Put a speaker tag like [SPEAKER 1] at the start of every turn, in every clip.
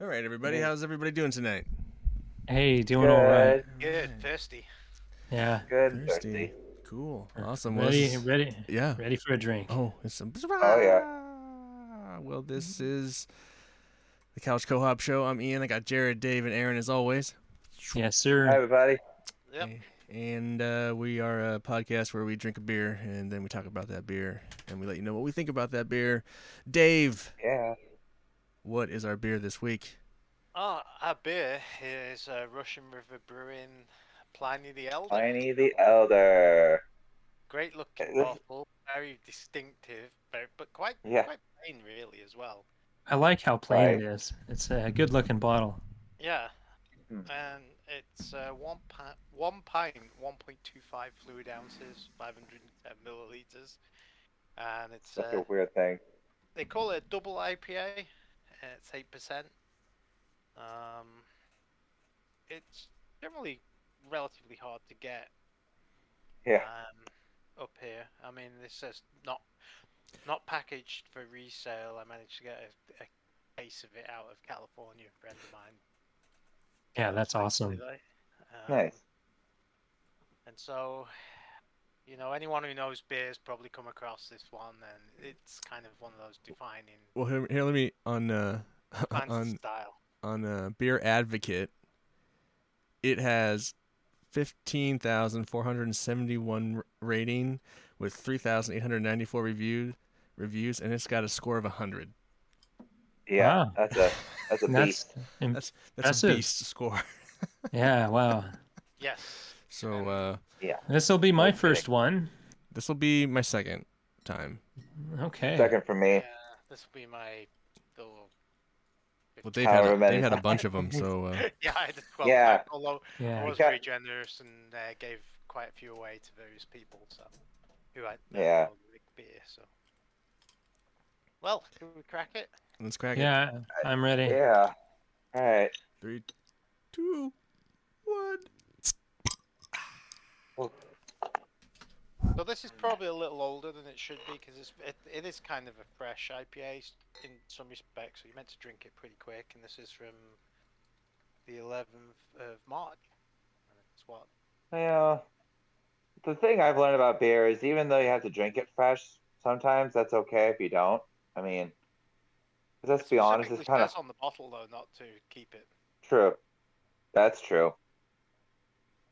[SPEAKER 1] All right, everybody. How's everybody doing tonight?
[SPEAKER 2] Hey, doing all right.
[SPEAKER 3] Good,
[SPEAKER 4] Good, thirsty.
[SPEAKER 2] Yeah,
[SPEAKER 3] good,
[SPEAKER 1] Thirsty.
[SPEAKER 3] thirsty.
[SPEAKER 1] Cool. Awesome. Well, this
[SPEAKER 2] ready,
[SPEAKER 1] is
[SPEAKER 2] ready,
[SPEAKER 1] yeah.
[SPEAKER 2] ready for a drink.
[SPEAKER 1] Oh, it's some.
[SPEAKER 3] Oh yeah.
[SPEAKER 1] Well, this is the Couch Co-op Show. I'm Ian. I got Jared, Dave, and Aaron as always.
[SPEAKER 2] Yes,
[SPEAKER 3] Hi
[SPEAKER 2] sir.
[SPEAKER 3] everybody.
[SPEAKER 4] Yep.
[SPEAKER 1] And we are a podcast where we drink a beer and then we talk about that beer and we let you know what we think about that beer. Dave,
[SPEAKER 3] Yeah.
[SPEAKER 1] what is our beer this week?
[SPEAKER 4] Our beer is Russian River Brewing Pliny the Elder.
[SPEAKER 3] Pliny the Elder.
[SPEAKER 4] Great looking
[SPEAKER 3] This,
[SPEAKER 4] bottle, very distinctive, but quite
[SPEAKER 3] yeah.
[SPEAKER 4] quite plain really as well.
[SPEAKER 2] I like how plain it
[SPEAKER 3] Right.
[SPEAKER 2] is. It's a good looking bottle.
[SPEAKER 4] Yeah,
[SPEAKER 3] Hmm.
[SPEAKER 4] and it's one pint, 1.25 fluid ounces, 510 milliliters, and it's
[SPEAKER 3] Such a weird thing.
[SPEAKER 4] they call it a double IPA. It's 8%. Um, it's generally relatively hard to get
[SPEAKER 3] Yeah.
[SPEAKER 4] up here. I mean, this is not packaged for resale. I managed to get a case of it out of California. A friend of mine
[SPEAKER 2] Yeah,
[SPEAKER 4] gave us
[SPEAKER 2] that's awesome.
[SPEAKER 4] basically.
[SPEAKER 3] Nice.
[SPEAKER 4] And so, anyone who knows beers probably come across this one, and it's kind of one of those defining
[SPEAKER 1] Well, here let me on
[SPEAKER 4] defines the
[SPEAKER 1] on
[SPEAKER 4] style.
[SPEAKER 1] Beer Advocate. It has 15,471 rating with 3,894 reviews, and it's got a score of 100.
[SPEAKER 3] Yeah.
[SPEAKER 2] Wow,
[SPEAKER 3] That's a
[SPEAKER 2] that's
[SPEAKER 3] beast.
[SPEAKER 1] That's a
[SPEAKER 2] impressive.
[SPEAKER 1] beast score.
[SPEAKER 2] Yeah, wow.
[SPEAKER 4] Yes.
[SPEAKER 1] So
[SPEAKER 3] Yeah.
[SPEAKER 2] This will be
[SPEAKER 3] No
[SPEAKER 2] my
[SPEAKER 3] kidding.
[SPEAKER 2] first one.
[SPEAKER 1] this will be my second time.
[SPEAKER 2] Okay.
[SPEAKER 3] Second for me.
[SPEAKER 4] Yeah, this will be my little
[SPEAKER 1] Well,
[SPEAKER 4] 15th.
[SPEAKER 3] However
[SPEAKER 1] Dave
[SPEAKER 3] many
[SPEAKER 1] had a
[SPEAKER 3] times.
[SPEAKER 1] bunch of them, so
[SPEAKER 4] Yeah, I had a 12
[SPEAKER 3] Yeah.
[SPEAKER 4] pack, although I
[SPEAKER 2] Yeah.
[SPEAKER 4] was
[SPEAKER 3] Got,
[SPEAKER 4] very generous and gave quite a few away to various people, so who I
[SPEAKER 3] yeah.
[SPEAKER 4] know drink beer. So, well, can we crack it?
[SPEAKER 1] let's crack it.
[SPEAKER 2] Yeah, I'm ready.
[SPEAKER 3] Yeah. All right.
[SPEAKER 1] 3, 2, 1.
[SPEAKER 3] Well,
[SPEAKER 4] So this is probably a little older than it should be because it is kind of a fresh IPA in some respects. So you're meant to drink it pretty quick, and this is from the 11th of March. And it's what?
[SPEAKER 3] yeah. The thing I've learned about beer is even though you have to drink it fresh, sometimes that's okay if you don't. I mean, let's
[SPEAKER 4] It
[SPEAKER 3] be honest, it's
[SPEAKER 4] specifically
[SPEAKER 3] kind of
[SPEAKER 4] says on the bottle though not to keep it.
[SPEAKER 3] true. That's true.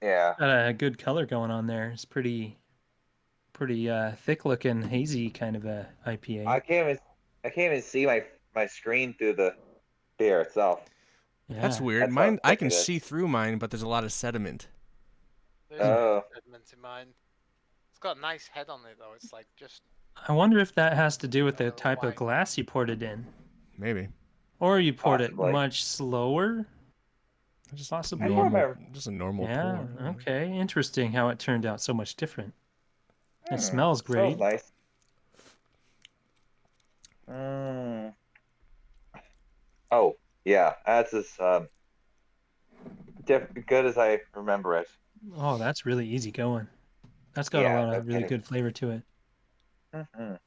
[SPEAKER 3] Yeah.
[SPEAKER 2] Got a good color going on there. It's pretty thick looking, hazy kind of a
[SPEAKER 3] I
[SPEAKER 2] IPA.
[SPEAKER 3] can't even I can't even see my screen through the beer itself.
[SPEAKER 1] That's
[SPEAKER 2] Yeah.
[SPEAKER 1] weird.
[SPEAKER 3] That's how
[SPEAKER 1] Mine, I
[SPEAKER 3] thick
[SPEAKER 1] can
[SPEAKER 3] it is.
[SPEAKER 1] see through mine, but there's a lot of sediment.
[SPEAKER 4] There's a
[SPEAKER 2] Hmm.
[SPEAKER 4] bit
[SPEAKER 3] Oh,
[SPEAKER 4] of sediment in mine. It's got a nice head on it though. It's like just
[SPEAKER 2] I wonder if that has to do with the type of
[SPEAKER 4] white.
[SPEAKER 2] glass you poured it in.
[SPEAKER 1] Maybe.
[SPEAKER 2] Or you poured it
[SPEAKER 3] possibly.
[SPEAKER 2] much slower,
[SPEAKER 1] Just
[SPEAKER 3] I
[SPEAKER 2] possibly.
[SPEAKER 3] pour
[SPEAKER 1] normal,
[SPEAKER 3] my
[SPEAKER 1] just a normal
[SPEAKER 2] Yeah,
[SPEAKER 1] pour.
[SPEAKER 2] okay. Interesting how it turned out so much different. It smells
[SPEAKER 3] smells
[SPEAKER 2] great.
[SPEAKER 3] nice. Mm. Oh, yeah. That's as good as I remember it.
[SPEAKER 2] Oh, that's really easy going. That's got a
[SPEAKER 3] Yeah,
[SPEAKER 2] lot
[SPEAKER 3] no
[SPEAKER 2] of really
[SPEAKER 3] kidding.
[SPEAKER 2] good flavor to it.
[SPEAKER 3] Hmm.
[SPEAKER 4] Mm.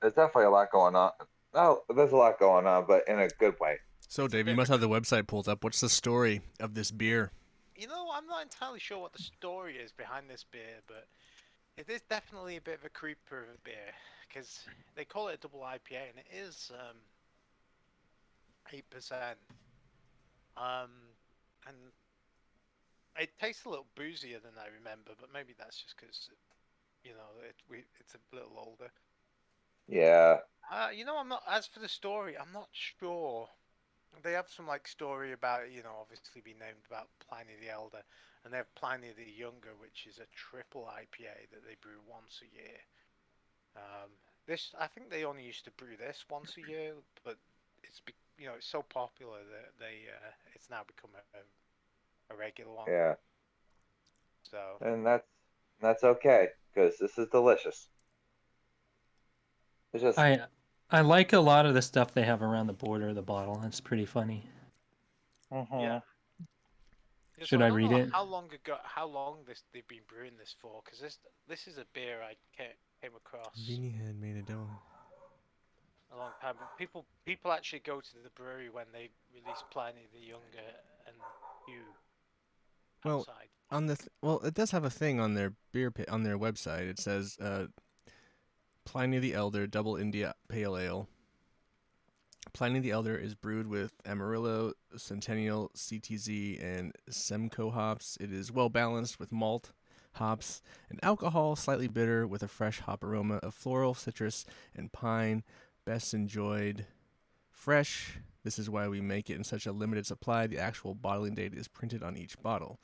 [SPEAKER 3] There's definitely a lot going on. Oh, there's a lot going on, but in a good way.
[SPEAKER 1] So,
[SPEAKER 4] It's a
[SPEAKER 1] Dave, you
[SPEAKER 4] bit of
[SPEAKER 1] must
[SPEAKER 4] a
[SPEAKER 1] have the website pulled up. What's the story of this beer?
[SPEAKER 4] I'm not entirely sure what the story is behind this beer, but it is definitely a bit of a creeper of a beer because they call it a double IPA and it is 8%. Um, and it tastes a little boozier than I remember, but maybe that's just because it's a little older.
[SPEAKER 3] Yeah.
[SPEAKER 4] I'm not. As for the story, I'm not sure. They have some like story about it, obviously being named about Pliny the Elder, and they have Pliny the Younger, which is a triple IPA that they brew once a year. Um, this I think they only used to brew this once a year, but it's so popular that it's now become a regular one.
[SPEAKER 3] Yeah.
[SPEAKER 4] So
[SPEAKER 3] And that's okay because this is delicious. It's just
[SPEAKER 2] I I like a lot of the stuff they have around the border of the bottle. It's pretty funny.
[SPEAKER 4] yeah,
[SPEAKER 3] hmm
[SPEAKER 4] yeah. So
[SPEAKER 2] Should
[SPEAKER 4] I
[SPEAKER 2] I
[SPEAKER 4] don't
[SPEAKER 2] read
[SPEAKER 4] know
[SPEAKER 2] it?
[SPEAKER 4] how long they've been brewing this for, because this is a beer I came across
[SPEAKER 1] Beanie had made a demo.
[SPEAKER 4] a long People actually go to the brewery when they release Pliny the Younger and queue
[SPEAKER 1] Well,
[SPEAKER 4] outside.
[SPEAKER 1] it does have a thing on their on their website. It says Pliny the Elder Double India Pale Ale. Pliny the Elder is brewed with Amarillo, Centennial, CTZ, and Simcoe hops. It is well balanced with malt, hops, and alcohol, slightly bitter with a fresh hop aroma of floral, citrus, and pine. Best enjoyed fresh. This is why we make it in such a limited supply. The actual bottling date is printed on each bottle.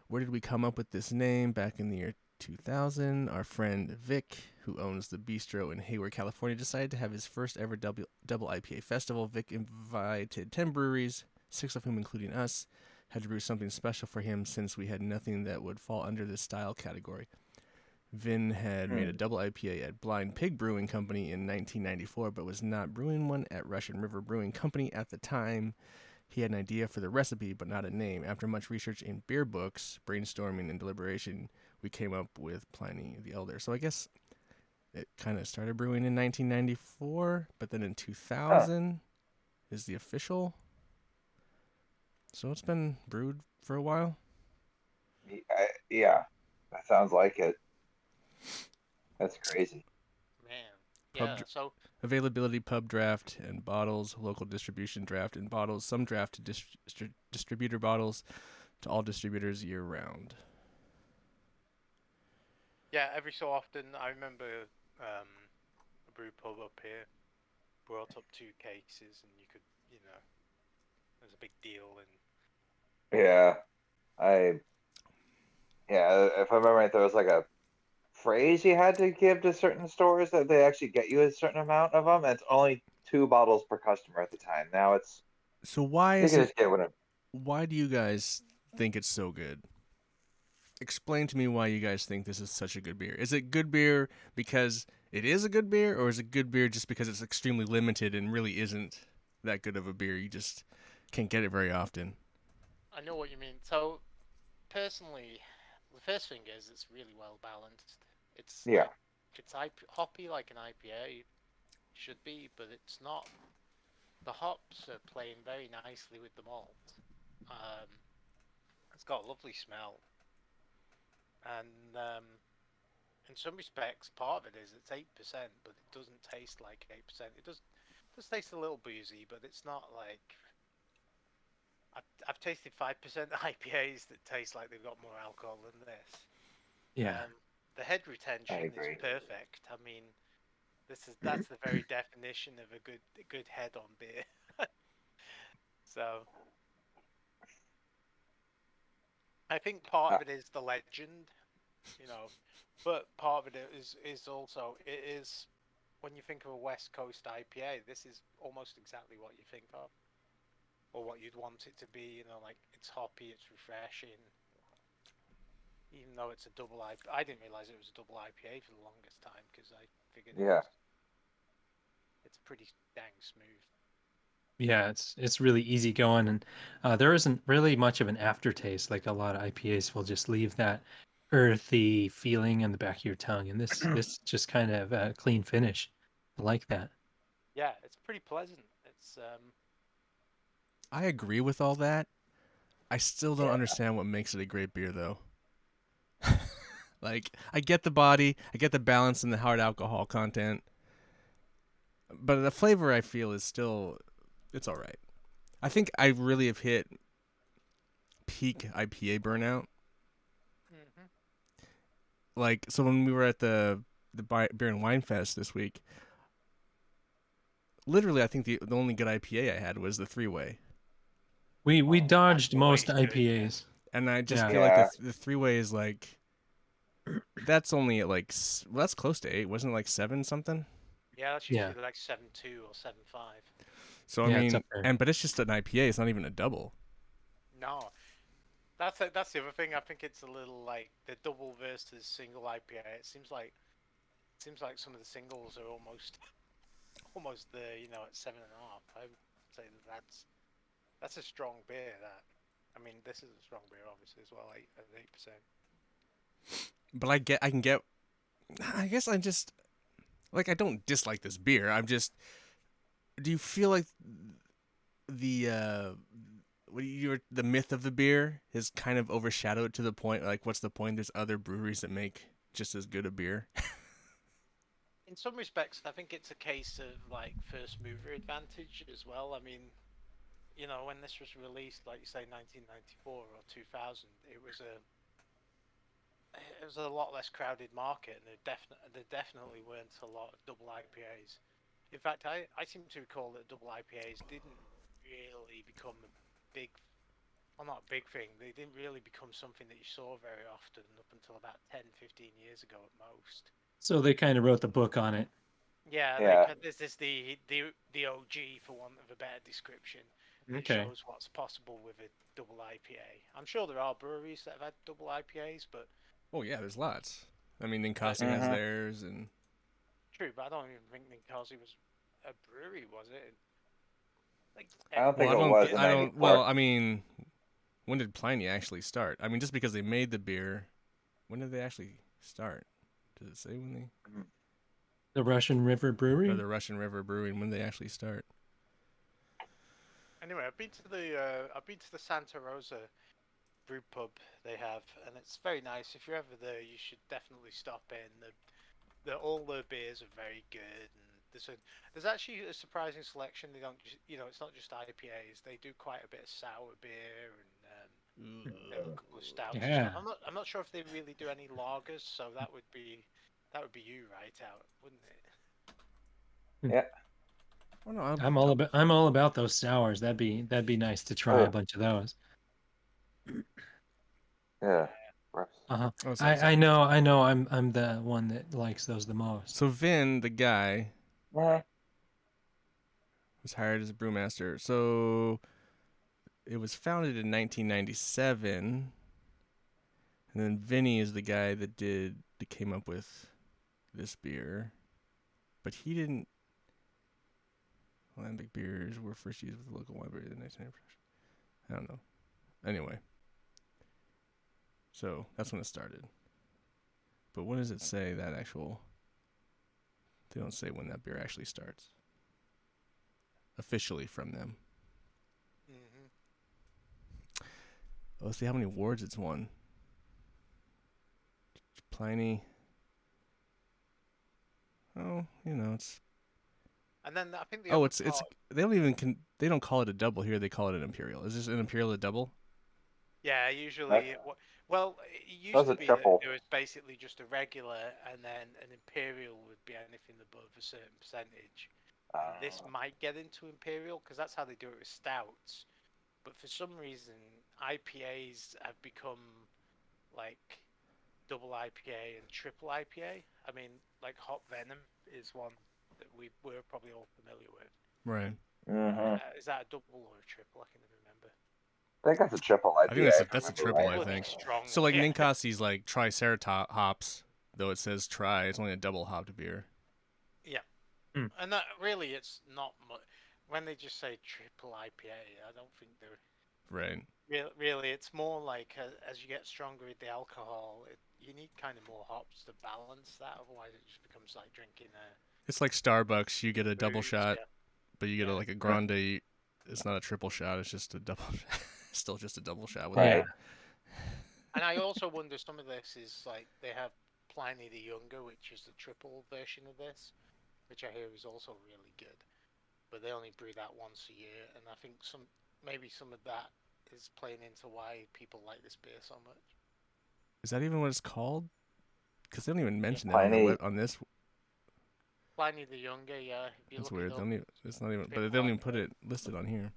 [SPEAKER 1] Where did we come up with this name? Back in the year 2000, our friend Vic, who owns the bistro in Hayward, California, decided to have his first ever double IPA festival. Vic invited 10 breweries, 6 of whom, including us, had to brew something special for him since we had nothing that would fall under this style category. Vin had made a double IPA at Blind Pig Brewing Company in 1994, but was not brewing one at Russian River Brewing Company at the time. He had an idea for the recipe, but not a name. After much research in beer books, brainstorming, and deliberation, we came up with Pliny the Elder. So I guess it kind of started brewing in 1994, but then in 2000 is the official. So it's been brewed for a while.
[SPEAKER 3] Yeah, that sounds like it. That's crazy.
[SPEAKER 4] Man,
[SPEAKER 1] Pub
[SPEAKER 4] yeah. So
[SPEAKER 1] Availability: pub draft and bottles, local distribution draft and bottles, some draft to distributor bottles to all distributors year round.
[SPEAKER 4] yeah, every so often I remember a brew pub up here brought up 2 cases, and you could, it was a big deal. And
[SPEAKER 3] Yeah, I if I remember right, there was like a phrase you had to give to certain stores that they actually get you a certain amount of them, and it's only 2 bottles per customer at the time. Now it's
[SPEAKER 1] So why
[SPEAKER 3] you
[SPEAKER 1] is
[SPEAKER 3] can
[SPEAKER 1] it?
[SPEAKER 3] just get one.
[SPEAKER 1] Why do you guys think it's so good? Explain to me why you guys think this is such a good beer. Is it good beer because it is a good beer, or is it good beer just because it's extremely limited and really isn't that good of a beer? You just can't get it very often.
[SPEAKER 4] I know what you mean. So personally, the first thing is it's really well balanced. It's
[SPEAKER 3] Yeah,
[SPEAKER 4] like it's hoppy like an IPA should be, but it's not. The hops are playing very nicely with the malt. Um, it's got a lovely smell, and in some respects, part of it is it's 8%, but it doesn't taste like 8%. It does taste a little boozy, but it's not like I've tasted 5% IPAs that taste like they've got more alcohol than this.
[SPEAKER 2] Yeah.
[SPEAKER 4] The head
[SPEAKER 3] I
[SPEAKER 4] retention is
[SPEAKER 3] agree.
[SPEAKER 4] perfect. I mean, that's the very definition of a good head on beer. So I think part
[SPEAKER 3] Uh,
[SPEAKER 4] of it is the legend, you know, but part of it is also it is when you think of a West Coast IPA, this is almost exactly what you think of, or what you'd want it to be. Like it's hoppy, it's refreshing, even though it's a double IPA. I didn't realize it was a double IPA for the longest time because I figured
[SPEAKER 3] yeah,
[SPEAKER 4] it's pretty dang smooth.
[SPEAKER 2] Yeah, it's really easy going, and there isn't really much of an aftertaste. Like a lot of IPAs will just leave that earthy feeling in the back of your tongue, and this just kind of a clean finish. I like that.
[SPEAKER 4] Yeah, it's pretty pleasant. It's
[SPEAKER 1] I agree with all that. I still don't
[SPEAKER 3] yeah,
[SPEAKER 1] understand what makes it a great beer, though. Like, I get the body, I get the balance and the hard alcohol content, but the flavor I feel is still, it's all right. I think I really have hit peak IPA burnout.
[SPEAKER 4] mm-hmm.
[SPEAKER 1] Like, so when we were at the beer and wine fest this week, literally, I think the only good IPA I had was the 3-way,
[SPEAKER 2] We
[SPEAKER 4] Well, that's
[SPEAKER 2] dodged most
[SPEAKER 4] always good. Yeah.
[SPEAKER 2] IPAs.
[SPEAKER 1] and I just
[SPEAKER 2] Yeah.
[SPEAKER 1] feel like
[SPEAKER 3] yeah,
[SPEAKER 1] the 3-way is like that's only at like well, that's close to 8, wasn't it like 7 something?
[SPEAKER 4] Yeah, that's
[SPEAKER 2] Yeah.
[SPEAKER 4] usually like 7.2 or 7.5.
[SPEAKER 1] So I
[SPEAKER 2] Yeah, it's
[SPEAKER 1] mean,
[SPEAKER 2] up there.
[SPEAKER 1] but it's just an IPA. It's not even a double.
[SPEAKER 4] No, that's the other thing. I think it's a little like the double versus single IPA. It seems like some of the singles are almost there. At 7.5. I would say that's a strong beer. That I mean, this is a strong beer, obviously as well. 8%.
[SPEAKER 1] But I can get. I guess I just like I don't dislike this beer. I'm just do you feel like the the myth of the beer is kind of overshadowed to the point like what's the point? There's other breweries that make just as good a beer.
[SPEAKER 4] In some respects, I think it's a case of like first mover advantage as well. I mean, when this was released, like you say, 1994 or 2000, it was a lot less crowded market, and there definitely weren't a lot of double IPAs. In fact, I seem to recall that double IPAs didn't really become a big, well, not a big thing. They didn't really become something that you saw very often up until about 10, 15 years ago at most.
[SPEAKER 2] So they kind of wrote the book on it.
[SPEAKER 4] Yeah,
[SPEAKER 3] Yeah.
[SPEAKER 4] this is the OG, for want of a better description. It
[SPEAKER 2] Okay.
[SPEAKER 4] shows what's possible with a double IPA. I'm sure there are breweries that have had double IPAs, but
[SPEAKER 1] Oh yeah, there's lots. I mean, Ninkasi has
[SPEAKER 3] Mhm.
[SPEAKER 1] theirs, and
[SPEAKER 4] true. But I don't even think Ninkasi was a brewery, was it? Like,
[SPEAKER 3] I don't think
[SPEAKER 1] well,
[SPEAKER 3] it was in
[SPEAKER 1] I don't. Well,
[SPEAKER 3] '94.
[SPEAKER 1] I mean, when did Pliny actually start? I mean, just because they made the beer, when did they actually start? Does it say when they?
[SPEAKER 2] The Russian River
[SPEAKER 1] Or
[SPEAKER 2] Brewing.
[SPEAKER 1] the Russian River Brewing, when they actually start?
[SPEAKER 4] anyway, I've been to the Santa Rosa brew pub they have, and it's very nice. If you're ever there, you should definitely stop in. All the beers are very good, and there's actually a surprising selection. They don't just, it's not just IPAs. They do quite a bit of sour beer and they have a couple of stouts and stuff.
[SPEAKER 2] Yeah.
[SPEAKER 4] I'm not sure if they really do any lagers, so that would be you right out, wouldn't it?
[SPEAKER 3] Yeah.
[SPEAKER 1] Oh no,
[SPEAKER 2] I'm all about those sours. That'd be nice to
[SPEAKER 3] Oh,
[SPEAKER 2] try
[SPEAKER 3] yeah.
[SPEAKER 2] a bunch of those.
[SPEAKER 3] Yeah.
[SPEAKER 2] Uh-huh.
[SPEAKER 1] Oh,
[SPEAKER 2] I know I'm the one that likes those the most.
[SPEAKER 1] So Vin, the guy,
[SPEAKER 3] Yeah.
[SPEAKER 1] was hired as a brewmaster. So it was founded in 1997, and then Vinny is the guy that came up with this beer, but he didn't. Lambic beers were first used with the local wine brewery in the 1990s. I don't know. Anyway, so that's when it started. But when does it say that actual? They don't say when that beer actually starts. Officially from them.
[SPEAKER 4] Mm-hmm.
[SPEAKER 1] Oh, let's see how many awards it's won. Pliny. Oh, it's.
[SPEAKER 4] And then I think the
[SPEAKER 1] Oh,
[SPEAKER 4] other
[SPEAKER 1] it's
[SPEAKER 4] part,
[SPEAKER 1] they don't call it a double here. They call it an imperial. Is this an imperial a double?
[SPEAKER 4] yeah, usually well, it used
[SPEAKER 3] That's
[SPEAKER 4] to
[SPEAKER 3] a
[SPEAKER 4] be that
[SPEAKER 3] triple.
[SPEAKER 4] it was basically just a regular, and then an imperial would be anything above a certain percentage. And this might get into imperial because that's how they do it with stouts. But for some reason, IPAs have become like double IPA and triple IPA. I mean, like Hop Venom is one that we're probably all familiar with.
[SPEAKER 1] Right.
[SPEAKER 4] Is that a double or a triple? I can never remember.
[SPEAKER 3] I think that's a triple
[SPEAKER 1] I think
[SPEAKER 3] IPA.
[SPEAKER 1] that's a
[SPEAKER 3] If I remember
[SPEAKER 1] triple.
[SPEAKER 3] right.
[SPEAKER 1] I
[SPEAKER 4] Bloody
[SPEAKER 1] think.
[SPEAKER 4] strong.
[SPEAKER 1] So like
[SPEAKER 4] Yeah.
[SPEAKER 1] Ninkasi's like triceratops, though it says tri, it's only a double hopped beer.
[SPEAKER 4] Yeah.
[SPEAKER 2] Hmm.
[SPEAKER 4] And that really, it's not much. When they just say triple IPA, I don't think they're
[SPEAKER 1] Right.
[SPEAKER 4] really. It's more like as you get stronger with the alcohol, you need kind of more hops to balance that. Otherwise, it just becomes like drinking
[SPEAKER 1] It's like Starbucks. You get a double
[SPEAKER 4] booze.
[SPEAKER 1] shot,
[SPEAKER 4] Yeah.
[SPEAKER 1] but you get
[SPEAKER 4] Yeah.
[SPEAKER 1] like a grande. It's not a triple shot. It's just a double. Still just a double shot with
[SPEAKER 3] Right.
[SPEAKER 2] Yeah.
[SPEAKER 4] And I also wonder, some of this is like they have Pliny the Younger, which is the triple version of this, which I hear is also really good. But they only brew that once a year, and I think maybe some of that is playing into why people like this beer so much.
[SPEAKER 1] Is that even what it's called? Because they don't even mention it
[SPEAKER 3] Pliny.
[SPEAKER 1] on this.
[SPEAKER 4] Pliny the Younger, yeah. If you
[SPEAKER 1] That's
[SPEAKER 4] look
[SPEAKER 1] weird.
[SPEAKER 4] it
[SPEAKER 1] They
[SPEAKER 4] up,
[SPEAKER 1] don't even, it's not even. But they
[SPEAKER 4] triple
[SPEAKER 1] don't even put
[SPEAKER 4] IPA.
[SPEAKER 1] it listed on here.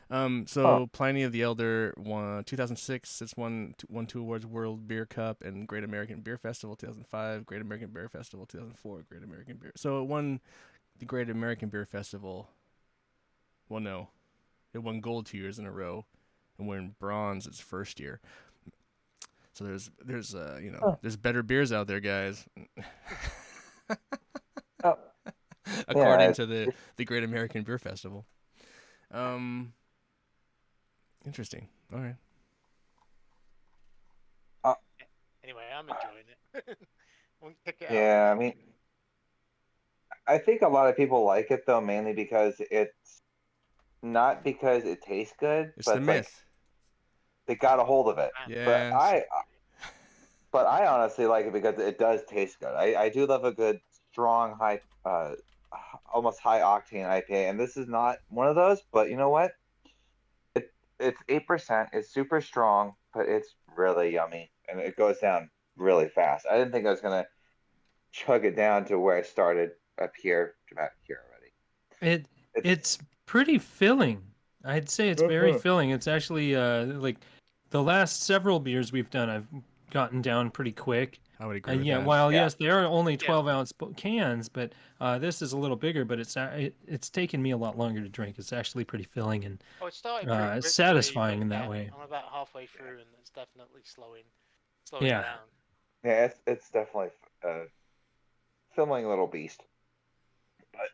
[SPEAKER 3] Huh.
[SPEAKER 1] So Pliny the Elder won 2006. It's won two awards: World Beer Cup and Great American Beer Festival 2005, Great American Beer Festival 2004, Great American Beer. So it won the Great American Beer Festival. Well, no, it won gold 2 years in a row, and won bronze its first year. So there's
[SPEAKER 3] Huh.
[SPEAKER 1] there's better beers out there, guys.
[SPEAKER 3] Oh,
[SPEAKER 1] According
[SPEAKER 3] yeah.
[SPEAKER 1] to the Great American Beer Festival. Interesting. All right.
[SPEAKER 4] Anyway, I'm enjoying it. Won't kick it out.
[SPEAKER 3] Yeah. I mean, I think a lot of people like it though, mainly because it's not because it tastes good,
[SPEAKER 1] It's
[SPEAKER 3] but
[SPEAKER 1] the
[SPEAKER 3] it's like
[SPEAKER 1] myth.
[SPEAKER 3] they got a hold of it. But
[SPEAKER 1] Yes.
[SPEAKER 3] I honestly like it because it does taste good. I do love a good strong high almost high octane IPA, and this is not one of those. But you know what? It's 8%. It's super strong, but it's really yummy, and it goes down really fast. I didn't think I was gonna chug it down to where I started up here, to about here already.
[SPEAKER 2] It
[SPEAKER 3] It's
[SPEAKER 2] it's pretty filling. I'd say it's very filling. It's actually like the last several beers we've done, I've gotten down pretty quick.
[SPEAKER 1] I would agree with
[SPEAKER 2] Yeah,
[SPEAKER 1] that.
[SPEAKER 2] while
[SPEAKER 3] Yeah.
[SPEAKER 2] yes, they are only
[SPEAKER 4] Yeah.
[SPEAKER 2] 12-ounce cans, but this is a little bigger. But it's taken me a lot longer to drink. It's actually pretty filling and
[SPEAKER 4] Oh, it started pretty briskly,
[SPEAKER 2] satisfying
[SPEAKER 4] but
[SPEAKER 2] in that
[SPEAKER 4] yeah,
[SPEAKER 2] way.
[SPEAKER 4] I'm about halfway through, and it's definitely slowing
[SPEAKER 2] Yeah.
[SPEAKER 4] down.
[SPEAKER 3] yeah, it's definitely a filling little beast. But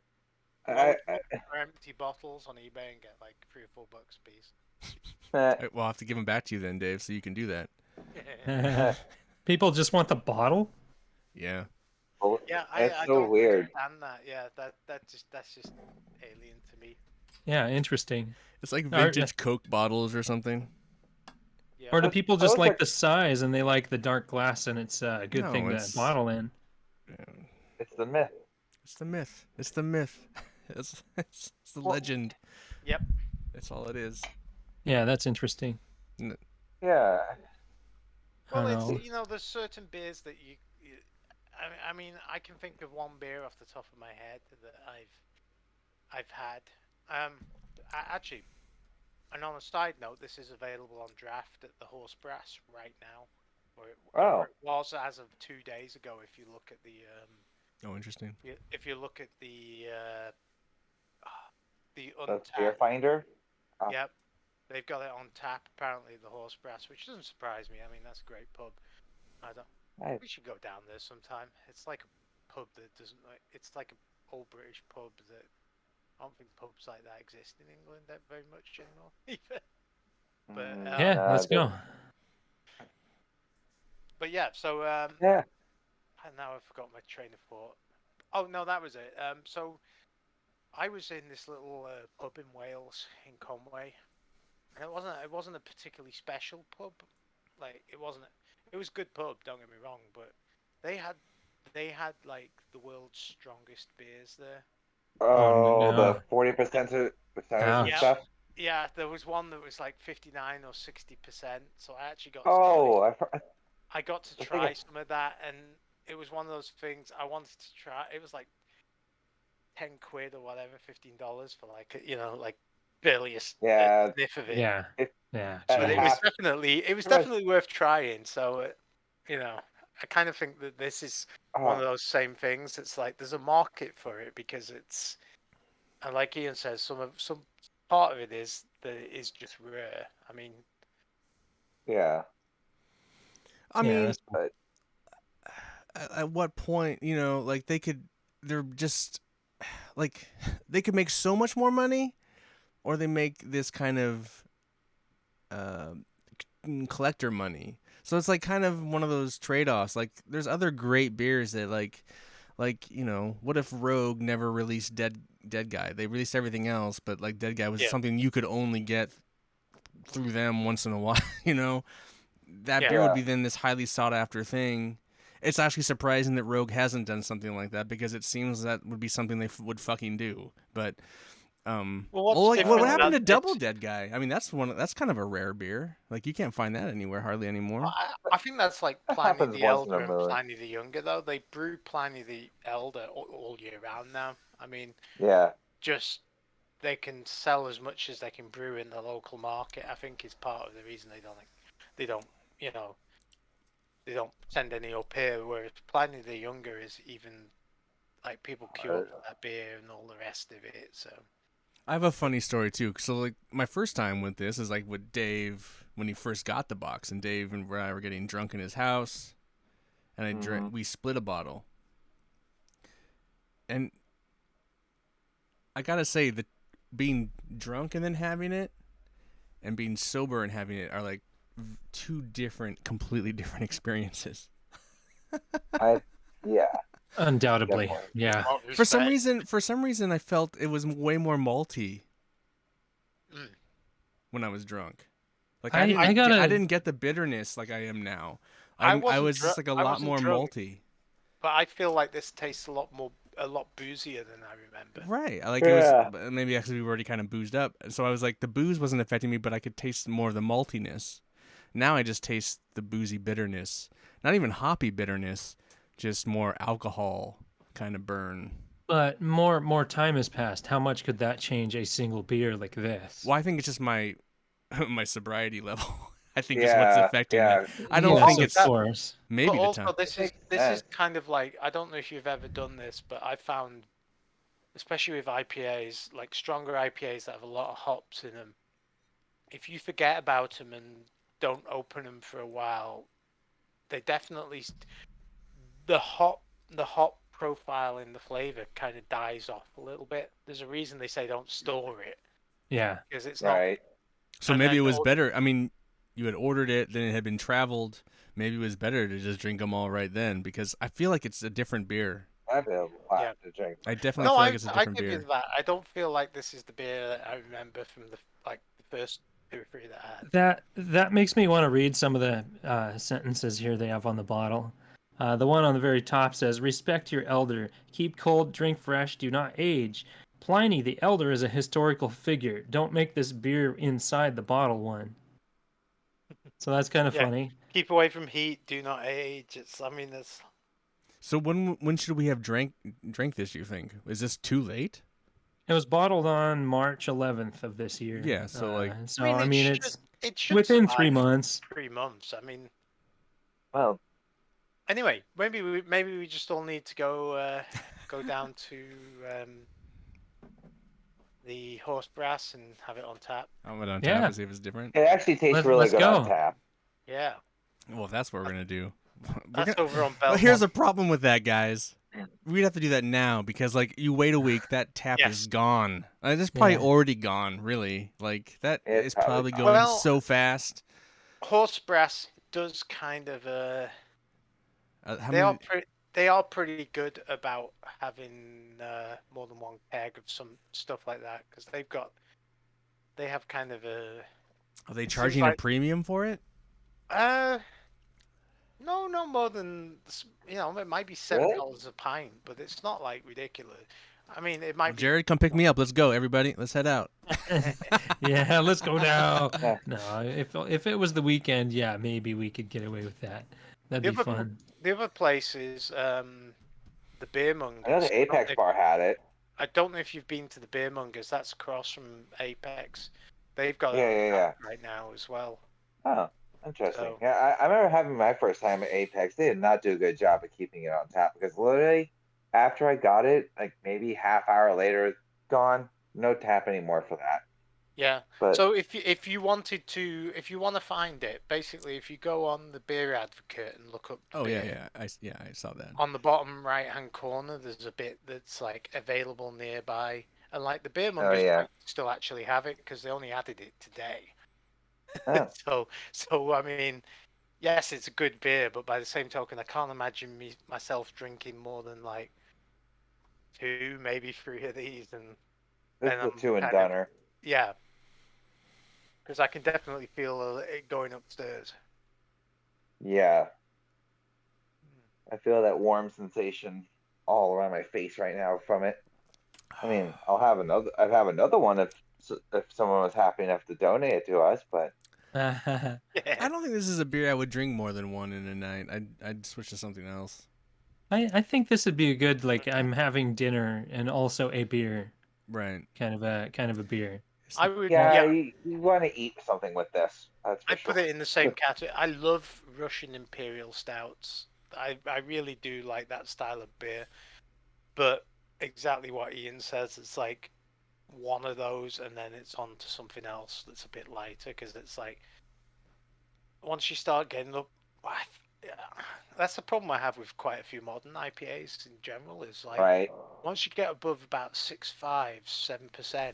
[SPEAKER 4] Go
[SPEAKER 3] I,
[SPEAKER 4] look for empty bottles on eBay and get like $3 or $4 a piece.
[SPEAKER 1] We'll have to give them back to you then, Dave, so you can do that.
[SPEAKER 2] People just want the bottle.
[SPEAKER 1] Yeah.
[SPEAKER 4] Yeah,
[SPEAKER 3] that's
[SPEAKER 4] I
[SPEAKER 3] so
[SPEAKER 4] don't
[SPEAKER 3] weird.
[SPEAKER 4] understand that. Yeah, that's just alien to me.
[SPEAKER 2] Yeah, interesting.
[SPEAKER 1] It's like
[SPEAKER 2] Or,
[SPEAKER 1] vintage Coke bottles or something.
[SPEAKER 4] Yeah.
[SPEAKER 2] or do
[SPEAKER 3] But
[SPEAKER 2] people
[SPEAKER 3] it
[SPEAKER 2] just
[SPEAKER 3] looks
[SPEAKER 2] like
[SPEAKER 3] like
[SPEAKER 2] the size and they like the dark glass and it's a good thing
[SPEAKER 1] No,
[SPEAKER 2] to bottle in?
[SPEAKER 3] it's the myth.
[SPEAKER 1] it's the myth. It's the myth. It's the
[SPEAKER 3] Well,
[SPEAKER 1] legend.
[SPEAKER 4] Yep.
[SPEAKER 1] That's all it is.
[SPEAKER 2] Yeah, that's interesting.
[SPEAKER 3] Yeah.
[SPEAKER 2] I
[SPEAKER 4] Well,
[SPEAKER 2] don't
[SPEAKER 4] it's
[SPEAKER 2] know.
[SPEAKER 4] there's certain beers that I mean, I can think of one beer off the top of my head that I've had. Actually, and on a side note, this is available on draft at the Horse Brass right now, or
[SPEAKER 3] Oh,
[SPEAKER 4] it was as of 2 days ago. If you look at
[SPEAKER 1] Oh, interesting.
[SPEAKER 4] if you look at the
[SPEAKER 3] the beer
[SPEAKER 4] Untapped,
[SPEAKER 3] finder.
[SPEAKER 4] yep, they've got it on tap. Apparently, the Horse Brass, which doesn't surprise me. I mean, that's a great pub. I don't.
[SPEAKER 3] Nice.
[SPEAKER 4] We should go down there sometime. It's like a pub that doesn't like. It's like an old British pub that I don't think pubs like that exist in England that very much anymore. Either. But
[SPEAKER 2] Yeah, let's go.
[SPEAKER 4] but yeah. So
[SPEAKER 3] Yeah.
[SPEAKER 4] and now I've forgot my train of thought. Oh no, that was it. So I was in this little pub in Wales in Conway, and it wasn't a particularly special pub. Like it wasn't. It was a good pub. Don't get me wrong, but they had like the world's strongest beers there.
[SPEAKER 2] Oh
[SPEAKER 3] Oh, the
[SPEAKER 2] no.
[SPEAKER 3] 40% percentage and
[SPEAKER 2] Ouch.
[SPEAKER 3] stuff.
[SPEAKER 4] Yeah, there was one that was like 59 or 60%. So I actually got to
[SPEAKER 3] Oh,
[SPEAKER 4] I got to
[SPEAKER 3] I think
[SPEAKER 4] try some of that, and it was one of those things I wanted to try. It was like 10 quid or whatever, $15 for like like barely a
[SPEAKER 3] yeah.
[SPEAKER 4] sniff of it.
[SPEAKER 2] Yeah.
[SPEAKER 3] It,
[SPEAKER 2] Yeah.
[SPEAKER 3] at
[SPEAKER 4] But
[SPEAKER 2] Jeez.
[SPEAKER 4] it was
[SPEAKER 3] pretty much-
[SPEAKER 4] definitely worth trying. So I kind of think that this is one of those same things. It's like there's a market for it because it's, and like Ian says, some part of it is that it is just rare. I mean,
[SPEAKER 3] yeah.
[SPEAKER 1] I
[SPEAKER 2] Yeah,
[SPEAKER 1] mean,
[SPEAKER 2] that's cool.
[SPEAKER 3] But
[SPEAKER 1] at what point, like they're just like they could make so much more money, or they make this kind of collector money. So it's like kind of one of those trade-offs. Like there's other great beers that what if Rogue never released Dead Guy? They released everything else, but like Dead Guy was
[SPEAKER 4] Yeah.
[SPEAKER 1] something you could only get through them once in a while, That
[SPEAKER 4] Yeah.
[SPEAKER 1] beer would
[SPEAKER 3] Yeah.
[SPEAKER 1] be then this highly sought after thing. It's actually surprising that Rogue hasn't done something like that because it seems that would be something they would fucking do. But
[SPEAKER 4] Well,
[SPEAKER 1] what
[SPEAKER 4] different
[SPEAKER 1] happened to
[SPEAKER 4] about
[SPEAKER 1] Double
[SPEAKER 4] this?
[SPEAKER 1] Dead Guy? I mean, that's kind of a rare beer. Like you can't find that anywhere hardly anymore.
[SPEAKER 4] I think that's like
[SPEAKER 3] that
[SPEAKER 4] Pliny
[SPEAKER 3] happens
[SPEAKER 4] the
[SPEAKER 3] once in
[SPEAKER 4] Elder
[SPEAKER 3] a
[SPEAKER 4] and
[SPEAKER 3] million.
[SPEAKER 4] Pliny the Younger, though. They brew Pliny the Elder all year round now. I mean,
[SPEAKER 3] Yeah.
[SPEAKER 4] just they can sell as much as they can brew in the local market. I think is part of the reason they don't they don't send any up here. Whereas Pliny the Younger is even like people queue up for that beer and all the rest of it. So
[SPEAKER 1] I have a funny story too. So like my first time with this is like with Dave when he first got the box, and Dave and I were getting drunk in his house, and we split a bottle. And I gotta say that being drunk and then having it, and being sober and having it are like two completely different experiences.
[SPEAKER 3] Yeah.
[SPEAKER 2] Undoubtedly,
[SPEAKER 3] Definitely.
[SPEAKER 2] yeah.
[SPEAKER 4] What
[SPEAKER 1] For some
[SPEAKER 4] respect.
[SPEAKER 1] reason, I felt it was way more malty
[SPEAKER 4] Mm.
[SPEAKER 1] when I was drunk. Like
[SPEAKER 2] I
[SPEAKER 1] I
[SPEAKER 2] gotta
[SPEAKER 1] didn't get the bitterness like I am now.
[SPEAKER 4] I
[SPEAKER 1] I
[SPEAKER 4] wasn't
[SPEAKER 1] was
[SPEAKER 4] drunk.
[SPEAKER 1] just like a
[SPEAKER 4] I
[SPEAKER 1] lot
[SPEAKER 4] wasn't
[SPEAKER 1] more
[SPEAKER 4] drunk,
[SPEAKER 1] malty.
[SPEAKER 4] but I feel like this tastes a lot boozier than I remember.
[SPEAKER 1] Right. Like it was
[SPEAKER 3] Yeah.
[SPEAKER 1] maybe actually we were already kind of boozed up. So I was like the booze wasn't affecting me, but I could taste more of the maltiness. Now I just taste the boozy bitterness. Not even hoppy bitterness, just more alcohol kind of burn.
[SPEAKER 2] But more time has passed. How much could that change a single beer like this?
[SPEAKER 1] Well, I think it's just my my sobriety level. I think is what's
[SPEAKER 3] Yeah.
[SPEAKER 1] affecting it.
[SPEAKER 3] Yeah.
[SPEAKER 1] I
[SPEAKER 4] But
[SPEAKER 1] don't
[SPEAKER 2] Yes,
[SPEAKER 1] think
[SPEAKER 2] of
[SPEAKER 1] it's
[SPEAKER 4] also,
[SPEAKER 2] course.
[SPEAKER 4] but
[SPEAKER 1] maybe the
[SPEAKER 4] also
[SPEAKER 1] time.
[SPEAKER 3] It makes
[SPEAKER 4] this is
[SPEAKER 3] sense.
[SPEAKER 4] kind of like, I don't know if you've ever done this, but I found, especially with IPAs, like stronger IPAs that have a lot of hops in them, if you forget about them and don't open them for a while, they definitely the hop profile in the flavor kind of dies off a little bit. There's a reason they say don't store it,
[SPEAKER 2] Yeah.
[SPEAKER 4] because it's not.
[SPEAKER 3] Right.
[SPEAKER 1] So
[SPEAKER 4] And
[SPEAKER 1] maybe
[SPEAKER 4] then
[SPEAKER 1] it was better. I mean, you had ordered it, then it had been traveled. Maybe it was better to just drink them all right then because I feel like it's a different beer.
[SPEAKER 3] I'd be a lot
[SPEAKER 4] Yeah.
[SPEAKER 3] to drink
[SPEAKER 1] I
[SPEAKER 3] for
[SPEAKER 1] definitely
[SPEAKER 3] sure.
[SPEAKER 4] No,
[SPEAKER 1] feel like it's a
[SPEAKER 4] I
[SPEAKER 1] different
[SPEAKER 4] give you
[SPEAKER 1] beer.
[SPEAKER 4] that. I don't feel like this is the beer that I remember from the first 2 or 3 that I had.
[SPEAKER 2] That makes me want to read some of the sentences here they have on the bottle. The one on the very top says, "Respect your elder. Keep cold, drink fresh, do not age. Pliny the Elder is a historical figure. Don't make this beer inside the bottle one." So that's kind of
[SPEAKER 4] Yeah.
[SPEAKER 2] funny.
[SPEAKER 4] Keep away from heat. Do not age. It's. I mean, it's.
[SPEAKER 1] So when should we have drank this? You think is this too late?
[SPEAKER 2] It was bottled on March 11th of this year.
[SPEAKER 1] Yeah. So like
[SPEAKER 4] I mean,
[SPEAKER 2] It's
[SPEAKER 4] it should
[SPEAKER 2] within
[SPEAKER 4] survive
[SPEAKER 2] 3 months.
[SPEAKER 4] 3 months. I mean,
[SPEAKER 3] Well,
[SPEAKER 4] anyway, maybe we just all need to go down to the horse brass and have it on tap.
[SPEAKER 1] I'm gonna on tap
[SPEAKER 2] Yeah,
[SPEAKER 1] and see if it's different.
[SPEAKER 3] it actually tastes really
[SPEAKER 2] let's
[SPEAKER 3] good on
[SPEAKER 2] go.
[SPEAKER 3] tap.
[SPEAKER 4] Yeah,
[SPEAKER 1] Well, if that's what we're gonna do, we're
[SPEAKER 4] that's
[SPEAKER 1] gonna.
[SPEAKER 4] over on
[SPEAKER 1] But here's a
[SPEAKER 4] Belmont.
[SPEAKER 1] problem with that, guys. We'd have to do that now because like you wait a week, that tap is
[SPEAKER 4] Yes.
[SPEAKER 1] gone. It's probably
[SPEAKER 2] Yeah.
[SPEAKER 1] already gone. Really, like that
[SPEAKER 3] It's
[SPEAKER 1] is
[SPEAKER 3] probably
[SPEAKER 1] probably
[SPEAKER 3] gone.
[SPEAKER 1] going
[SPEAKER 4] Well,
[SPEAKER 1] so fast.
[SPEAKER 4] horse brass does kind of
[SPEAKER 1] How
[SPEAKER 4] they are
[SPEAKER 1] many?
[SPEAKER 4] they are pretty good about having more than one keg of some stuff like that, because they have kind of a.
[SPEAKER 1] Are they
[SPEAKER 4] It seems
[SPEAKER 1] charging a
[SPEAKER 4] like
[SPEAKER 1] premium for it?
[SPEAKER 4] No, no more than it might be
[SPEAKER 3] Really?
[SPEAKER 4] $7 a pint, but it's not like ridiculous. I mean, it
[SPEAKER 1] Well,
[SPEAKER 4] might be.
[SPEAKER 1] Jared, come pick me up. Let's go, everybody. Let's head out.
[SPEAKER 2] Yeah, let's go now.
[SPEAKER 3] Yeah.
[SPEAKER 2] No, if it was the weekend, yeah, maybe we could get away with that. That'd
[SPEAKER 4] The
[SPEAKER 2] be
[SPEAKER 4] other
[SPEAKER 2] fun.
[SPEAKER 4] the other place is the Beer
[SPEAKER 3] I know
[SPEAKER 4] Mongers.
[SPEAKER 3] the Apex bar had it.
[SPEAKER 4] I don't know if you've been to the Beer Mongers. That's across from Apex. They've got it
[SPEAKER 3] Yeah,
[SPEAKER 4] on
[SPEAKER 3] yeah,
[SPEAKER 4] tap
[SPEAKER 3] yeah.
[SPEAKER 4] right now as well.
[SPEAKER 3] Oh, interesting.
[SPEAKER 4] So
[SPEAKER 3] Yeah, I remember having my first time at Apex. They did not do a good job of keeping it on tap because literally after I got it, like maybe half hour later, it's gone. No tap anymore for that.
[SPEAKER 4] yeah.
[SPEAKER 3] But
[SPEAKER 4] So if you want to find it, basically, if you go on the Beer Advocate and look up the
[SPEAKER 1] Oh yeah,
[SPEAKER 4] beer,
[SPEAKER 1] yeah. I saw that.
[SPEAKER 4] on the bottom right hand corner, there's a bit that's like available nearby, and like the beer
[SPEAKER 3] oh
[SPEAKER 4] mongers
[SPEAKER 3] yeah.
[SPEAKER 4] might still actually have it because they only added it today.
[SPEAKER 3] Oh,
[SPEAKER 4] So I mean, yes, it's a good beer, but by the same token, I can't imagine myself drinking more than like 2, maybe 3 of these, and
[SPEAKER 3] this
[SPEAKER 4] then
[SPEAKER 3] is a
[SPEAKER 4] I'm
[SPEAKER 3] two and
[SPEAKER 4] kind of,
[SPEAKER 3] doneer.
[SPEAKER 4] yeah, because I can definitely feel it going upstairs.
[SPEAKER 3] Yeah, I feel that warm sensation all around my face right now from it. I mean, I'd have another one if someone was happy enough to donate it to us. But
[SPEAKER 1] I
[SPEAKER 4] Yeah.
[SPEAKER 1] don't think this is a beer I would drink more than one in a night. I'd switch to something else.
[SPEAKER 2] I think this would be a good like I'm having dinner and also a beer
[SPEAKER 1] Right.
[SPEAKER 2] kind of a beer.
[SPEAKER 1] It's
[SPEAKER 4] I
[SPEAKER 1] like,
[SPEAKER 4] would,
[SPEAKER 3] yeah,
[SPEAKER 4] yeah,
[SPEAKER 3] you want to eat something with this. That's for
[SPEAKER 4] I'd put
[SPEAKER 3] sure.
[SPEAKER 4] it in the same category. I love Russian Imperial Stouts. I really do like that style of beer. But exactly what Ian says, it's like one of those, and then it's on to something else that's a bit lighter, because it's like once you start getting up, yeah, that's the problem I have with quite a few modern IPAs in general. Is like
[SPEAKER 3] Right.
[SPEAKER 4] once you get above about 6.5, 7%,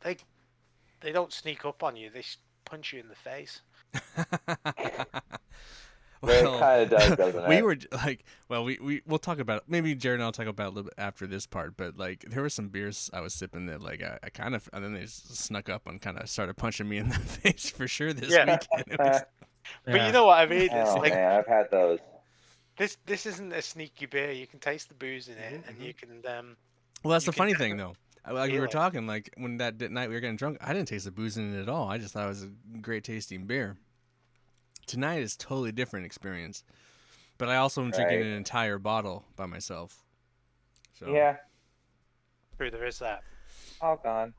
[SPEAKER 4] they don't sneak up on you. They punch you in the face.
[SPEAKER 3] It
[SPEAKER 1] Well,
[SPEAKER 3] kind of does, doesn't
[SPEAKER 1] we
[SPEAKER 3] it?
[SPEAKER 1] were like, well, we'll talk about it. Maybe Jared and I'll talk about it a little bit after this part. But like, there were some beers I was sipping that like I kind of, and then they snuck up and kind of started punching me in the face for sure this
[SPEAKER 4] Yeah.
[SPEAKER 1] weekend. It was,
[SPEAKER 4] But you
[SPEAKER 2] Yeah.
[SPEAKER 4] know what I mean? It's
[SPEAKER 3] Oh
[SPEAKER 4] like
[SPEAKER 3] man, I've had those.
[SPEAKER 4] this isn't a sneaky beer. You can taste the booze in it,
[SPEAKER 1] Mhm,
[SPEAKER 4] and
[SPEAKER 1] mhm.
[SPEAKER 4] you can
[SPEAKER 1] well, that's
[SPEAKER 4] You
[SPEAKER 1] the
[SPEAKER 4] can
[SPEAKER 1] funny thing though. Like we
[SPEAKER 4] feel
[SPEAKER 1] were
[SPEAKER 4] it.
[SPEAKER 1] talking, like when that night we were getting drunk, I didn't taste the booze in it at all. I just thought it was a great tasting beer. Tonight is totally different experience. But I also am drinking
[SPEAKER 3] Right.
[SPEAKER 1] an entire bottle by myself. So
[SPEAKER 3] Yeah,
[SPEAKER 4] true. There is that.
[SPEAKER 3] all gone.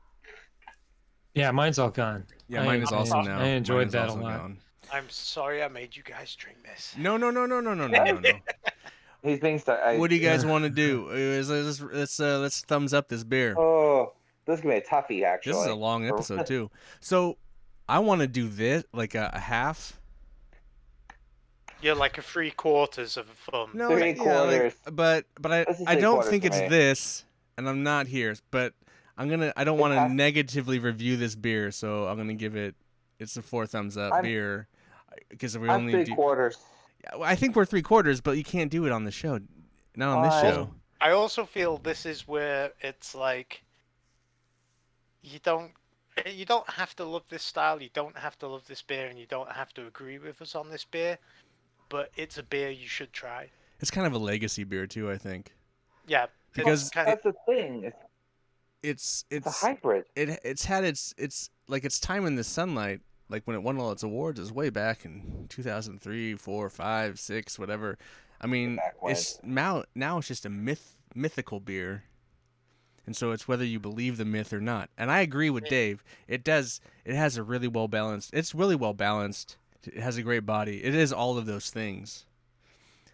[SPEAKER 2] Yeah, mine's all gone.
[SPEAKER 1] yeah, mine is also now.
[SPEAKER 2] I enjoyed
[SPEAKER 1] mine is
[SPEAKER 2] that a
[SPEAKER 1] also
[SPEAKER 2] lot.
[SPEAKER 1] gone.
[SPEAKER 4] I'm sorry I made you guys drink this.
[SPEAKER 1] No.
[SPEAKER 3] He's being
[SPEAKER 1] What do you guys
[SPEAKER 2] Yeah.
[SPEAKER 1] want to do? Let's thumbs up this beer.
[SPEAKER 3] Oh, this is gonna be a toughie, actually.
[SPEAKER 1] This is a long episode too. So I want to do this like a half.
[SPEAKER 4] You're like a 3/4 of a thumb.
[SPEAKER 1] No,
[SPEAKER 3] Three quarters.
[SPEAKER 1] but
[SPEAKER 3] This is
[SPEAKER 1] I
[SPEAKER 3] three
[SPEAKER 1] don't
[SPEAKER 3] quarters
[SPEAKER 1] think
[SPEAKER 3] for
[SPEAKER 1] it's
[SPEAKER 3] me.
[SPEAKER 1] this, and I'm not here. But I don't
[SPEAKER 3] It
[SPEAKER 1] want to
[SPEAKER 3] has-
[SPEAKER 1] negatively review this beer, so I'm gonna give it. It's a 4 thumbs up beer because we
[SPEAKER 3] I'm
[SPEAKER 1] only
[SPEAKER 3] three
[SPEAKER 1] do.
[SPEAKER 3] quarters.
[SPEAKER 1] I think we're 3/4, but you can't do it on the show. Not on this
[SPEAKER 3] Fine.
[SPEAKER 1] show.
[SPEAKER 4] I also feel this is where it's like you don't have to love this style, you don't have to love this beer, and you don't have to agree with us on this beer, but it's a beer you should try.
[SPEAKER 1] It's kind of a legacy beer too, I think.
[SPEAKER 4] Yeah,
[SPEAKER 1] Because
[SPEAKER 4] it's kind of
[SPEAKER 3] That's the thing.
[SPEAKER 1] It's
[SPEAKER 3] It's a hybrid.
[SPEAKER 1] it's had its like its time in the sunlight, like when it won all its awards, is way back in 2003, 4, 5, 6, whatever. I mean,
[SPEAKER 3] Back when.
[SPEAKER 1] it's now it's just a mythical beer, and so it's whether you believe the myth or not. And I agree with Dave. It has a really well balanced. It's really well balanced. It has a great body. It is all of those things.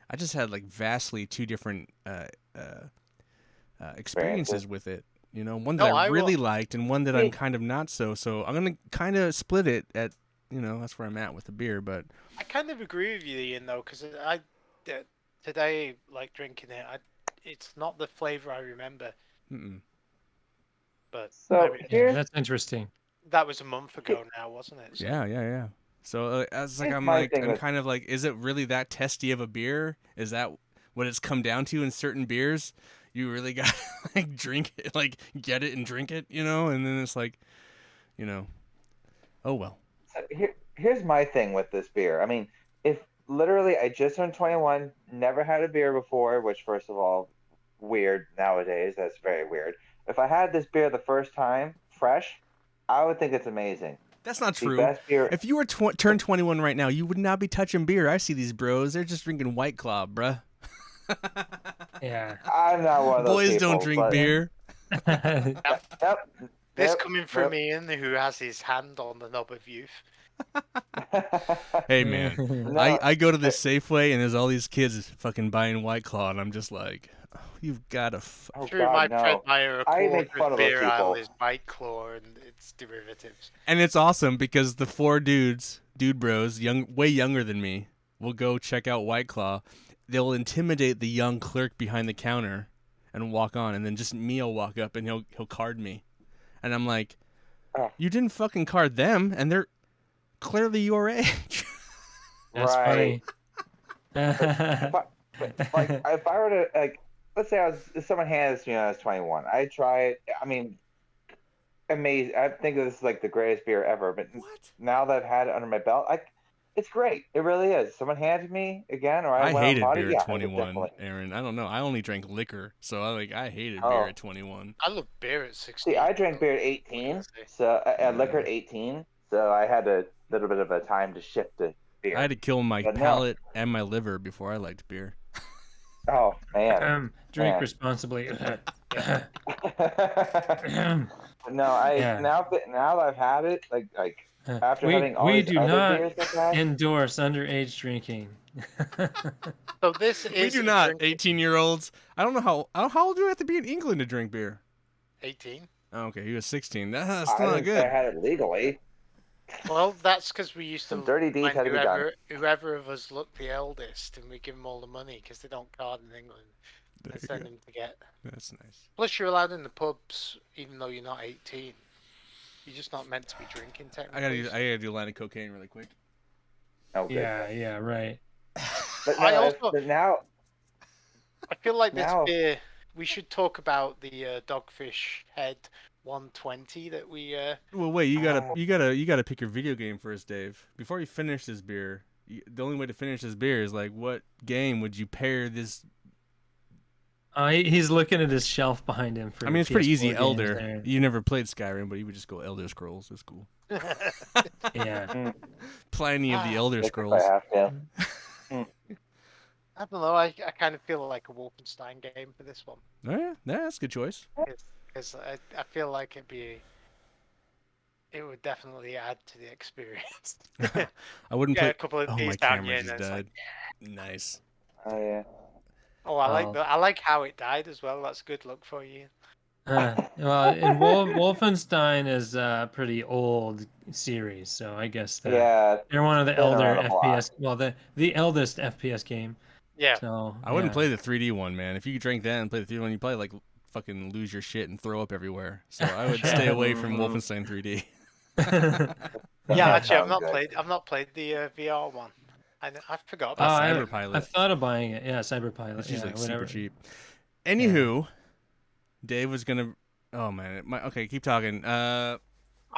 [SPEAKER 1] I just had like vastly two different experiences with it. You know, one that
[SPEAKER 4] No,
[SPEAKER 1] I
[SPEAKER 4] I
[SPEAKER 1] really
[SPEAKER 4] will-
[SPEAKER 1] liked and one that I'm kind of not so. So I'm gonna kind of split it at, that's where I'm at with the beer. But
[SPEAKER 4] I kind of agree with you, Ian, though, because today, like drinking it, it's not the flavor I remember.
[SPEAKER 1] mm-mm.
[SPEAKER 4] But
[SPEAKER 3] So
[SPEAKER 4] maybe-
[SPEAKER 2] Yeah,
[SPEAKER 3] here's
[SPEAKER 2] that's interesting.
[SPEAKER 4] that was a month ago now, wasn't it? So-
[SPEAKER 1] Yeah. So as like
[SPEAKER 3] Here's
[SPEAKER 1] I'm
[SPEAKER 3] my
[SPEAKER 1] like
[SPEAKER 3] thing
[SPEAKER 1] I'm
[SPEAKER 3] with-
[SPEAKER 1] kind of like, is it really that testy of a beer? Is that what it's come down to in certain beers? You really got to like drink it, like get it and drink it, and then it's like, oh well.
[SPEAKER 3] So here's my thing with this beer. I mean, if literally I just turned 21, never had a beer before, which first of all, weird nowadays. That's very weird. If I had this beer the first time, fresh, I would think it's amazing.
[SPEAKER 1] That's not
[SPEAKER 3] The
[SPEAKER 1] true.
[SPEAKER 3] best beer.
[SPEAKER 1] If you were turned 21 right now, you would not be touching beer. I see these bros; they're just drinking White Claw, bruh.
[SPEAKER 2] Yeah.
[SPEAKER 3] I'm not one of those
[SPEAKER 1] Boys
[SPEAKER 3] people,
[SPEAKER 1] don't drink
[SPEAKER 3] but-
[SPEAKER 1] beer.
[SPEAKER 3] Yep.
[SPEAKER 4] This
[SPEAKER 3] Yep,
[SPEAKER 4] coming from
[SPEAKER 3] yep.
[SPEAKER 4] Ian, who has his hand on the knob of youth.
[SPEAKER 1] Hey man,
[SPEAKER 3] No,
[SPEAKER 1] I go to the Safeway and there's all these kids fucking buying White Claw, and I'm just like, oh, you've got to.
[SPEAKER 3] oh
[SPEAKER 4] True, my
[SPEAKER 3] God,
[SPEAKER 4] Fred
[SPEAKER 3] no.
[SPEAKER 4] Meyer
[SPEAKER 3] I
[SPEAKER 4] Accord
[SPEAKER 3] make fun
[SPEAKER 4] with
[SPEAKER 3] of those
[SPEAKER 4] beer aisle
[SPEAKER 3] people.
[SPEAKER 4] is White Claw and its derivatives.
[SPEAKER 1] And it's awesome because the four dude bros, way younger than me, will go check out White Claw. They'll intimidate the young clerk behind the counter and walk on, and then just me will walk up and he'll card me, and I'm like,
[SPEAKER 3] Oh.
[SPEAKER 1] you didn't fucking card them, and they're clearly your age.
[SPEAKER 2] That's
[SPEAKER 3] Right.
[SPEAKER 2] funny.
[SPEAKER 3] Like if I were to let's say if someone hands me when I was 21, I'd try it. I mean, amazing. I think this is like the greatest beer ever. But
[SPEAKER 1] What?
[SPEAKER 3] now that I've had it under my belt, it's great. It really is. Someone handed me again, or I
[SPEAKER 1] I
[SPEAKER 3] went out and
[SPEAKER 1] hated
[SPEAKER 3] bought
[SPEAKER 1] beer
[SPEAKER 3] it. Yeah,
[SPEAKER 1] at
[SPEAKER 3] I would
[SPEAKER 1] 21,
[SPEAKER 3] definitely.
[SPEAKER 1] Aaron. I don't know. I only drank liquor, so I hated
[SPEAKER 3] Oh.
[SPEAKER 1] beer at 21.
[SPEAKER 4] I love beer at 16.
[SPEAKER 3] See, I drank beer at
[SPEAKER 4] What
[SPEAKER 3] 18,
[SPEAKER 4] can I say?
[SPEAKER 3] so I had liquor
[SPEAKER 1] Yeah.
[SPEAKER 3] at 18, so I had a little bit of a time to shift to beer.
[SPEAKER 1] I had to kill my
[SPEAKER 3] But no.
[SPEAKER 1] palate and my liver before I liked beer.
[SPEAKER 3] Oh man.
[SPEAKER 2] Drink
[SPEAKER 3] Yeah.
[SPEAKER 2] responsibly.
[SPEAKER 3] No,
[SPEAKER 2] Yeah.
[SPEAKER 3] now that I've had it, like after
[SPEAKER 2] we
[SPEAKER 3] having all
[SPEAKER 2] we
[SPEAKER 3] these
[SPEAKER 2] do
[SPEAKER 3] other
[SPEAKER 2] not
[SPEAKER 3] beers I've had,
[SPEAKER 2] endorse underage drinking.
[SPEAKER 4] So this
[SPEAKER 1] We
[SPEAKER 4] is
[SPEAKER 1] do
[SPEAKER 4] a
[SPEAKER 1] not,
[SPEAKER 4] drink-
[SPEAKER 1] 18-year-olds. I don't know how old do you have to be in England to drink beer?
[SPEAKER 4] 18.
[SPEAKER 1] Oh, okay, he was 16. That's
[SPEAKER 3] I
[SPEAKER 1] still not
[SPEAKER 3] didn't say I
[SPEAKER 1] good.
[SPEAKER 3] had it legally.
[SPEAKER 4] Well, that's because we used to
[SPEAKER 3] Some dirty deeds
[SPEAKER 4] find
[SPEAKER 3] had to be done.
[SPEAKER 4] whoever of us looked the eldest, and we give them all the money because they don't card in England,
[SPEAKER 1] There
[SPEAKER 4] and
[SPEAKER 1] you
[SPEAKER 4] send
[SPEAKER 1] go.
[SPEAKER 4] them to get.
[SPEAKER 1] That's nice.
[SPEAKER 4] Plus, you're allowed in the pubs even though you're not 18. You're just not meant to be drinking technically.
[SPEAKER 1] I gotta do a line of cocaine really quick.
[SPEAKER 3] Oh, good.
[SPEAKER 2] Yeah, right.
[SPEAKER 3] But
[SPEAKER 4] I
[SPEAKER 3] no,
[SPEAKER 4] also
[SPEAKER 3] but now
[SPEAKER 4] I feel like this
[SPEAKER 3] now
[SPEAKER 4] beer. We should talk about the Dogfish Head 120 that we.
[SPEAKER 1] Well, wait, you gotta
[SPEAKER 3] uh,
[SPEAKER 1] you gotta pick your video game first, Dave. Before you finish this beer, the only way to finish this beer is like, what game would you pair this?
[SPEAKER 2] He's looking at his shelf behind him for
[SPEAKER 1] I mean, it's pretty easy.
[SPEAKER 2] PS4 games
[SPEAKER 1] Elder.
[SPEAKER 2] there.
[SPEAKER 1] You never played Skyrim, but you would just go Elder Scrolls. It's cool.
[SPEAKER 2] Yeah.
[SPEAKER 1] Pliny of the Elder
[SPEAKER 3] if I
[SPEAKER 1] Scrolls.
[SPEAKER 3] have to.
[SPEAKER 4] I don't know. I kind of feel like a Wolfenstein game for this one
[SPEAKER 1] Oh yeah, that's a good choice.
[SPEAKER 4] because I feel like it would definitely add to the experience.
[SPEAKER 1] I wouldn't
[SPEAKER 4] Get
[SPEAKER 1] play.
[SPEAKER 4] a couple of
[SPEAKER 1] Oh,
[SPEAKER 4] beers
[SPEAKER 1] my
[SPEAKER 4] down
[SPEAKER 1] camera
[SPEAKER 4] here and
[SPEAKER 1] just
[SPEAKER 4] then it's
[SPEAKER 1] died.
[SPEAKER 4] like,
[SPEAKER 1] Nice.
[SPEAKER 3] Oh yeah.
[SPEAKER 4] oh,
[SPEAKER 2] Oh.
[SPEAKER 4] I like how it died as well. That's good luck for you.
[SPEAKER 2] Well, and Wolfenstein is a pretty old series, so I guess
[SPEAKER 3] Yeah,
[SPEAKER 2] they're one of the
[SPEAKER 3] been
[SPEAKER 2] elder
[SPEAKER 3] around a block.
[SPEAKER 2] FPS. Well, the eldest FPS game.
[SPEAKER 4] Yeah.
[SPEAKER 2] So
[SPEAKER 1] I wouldn't
[SPEAKER 2] yeah.
[SPEAKER 1] play the 3D one, man. If you drank that and play the 3D one, you'd probably like fucking lose your shit and throw up everywhere. So I would stay away from Wolfenstein 3D.
[SPEAKER 4] Yeah, actually,
[SPEAKER 3] sounds good.
[SPEAKER 4] I've not played the VR one. I forgot
[SPEAKER 2] Oh,
[SPEAKER 4] about
[SPEAKER 2] I,
[SPEAKER 1] Cyberpilot.
[SPEAKER 2] I've thought of buying it. Yeah, Cyberpilot.
[SPEAKER 1] It's
[SPEAKER 2] Yeah,
[SPEAKER 1] usually like
[SPEAKER 2] whatever.
[SPEAKER 1] super cheap. Anywho, Dave was gonna. Oh man, okay, keep talking.
[SPEAKER 4] I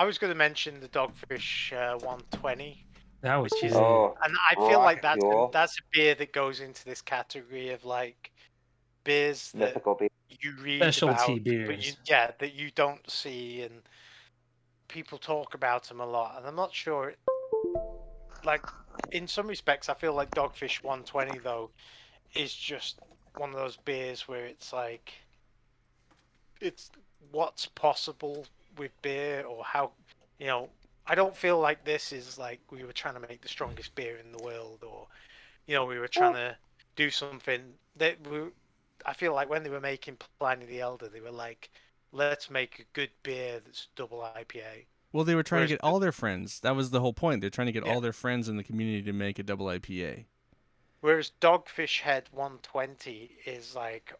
[SPEAKER 4] was going to mention the Dogfish 120,
[SPEAKER 2] That was
[SPEAKER 4] which is,
[SPEAKER 2] cool.
[SPEAKER 3] Oh,
[SPEAKER 4] and I feel like
[SPEAKER 3] rocket fuel.
[SPEAKER 4] that's a beer that goes into this category of like beers that
[SPEAKER 3] Mythical beer.
[SPEAKER 4] you read
[SPEAKER 2] Specialty
[SPEAKER 4] about,
[SPEAKER 2] beers.
[SPEAKER 4] that you don't see, and people talk about them a lot. And I'm not sure. Like in some respects, I feel like Dogfish 120 though is just one of those beers where it's like it's what's possible with beer or how I don't feel like this is like we were trying to make the strongest beer in the world or we were trying to do something that I feel like when they were making Pliny the Elder they were like, let's make a good beer that's double IPA.
[SPEAKER 1] Well, they were trying
[SPEAKER 4] Whereas
[SPEAKER 1] to get all their friends. That was the whole point. They're trying to get
[SPEAKER 4] Yeah.
[SPEAKER 1] all their friends in the community to make a double IPA.
[SPEAKER 4] Whereas Dogfish Head 120 is like,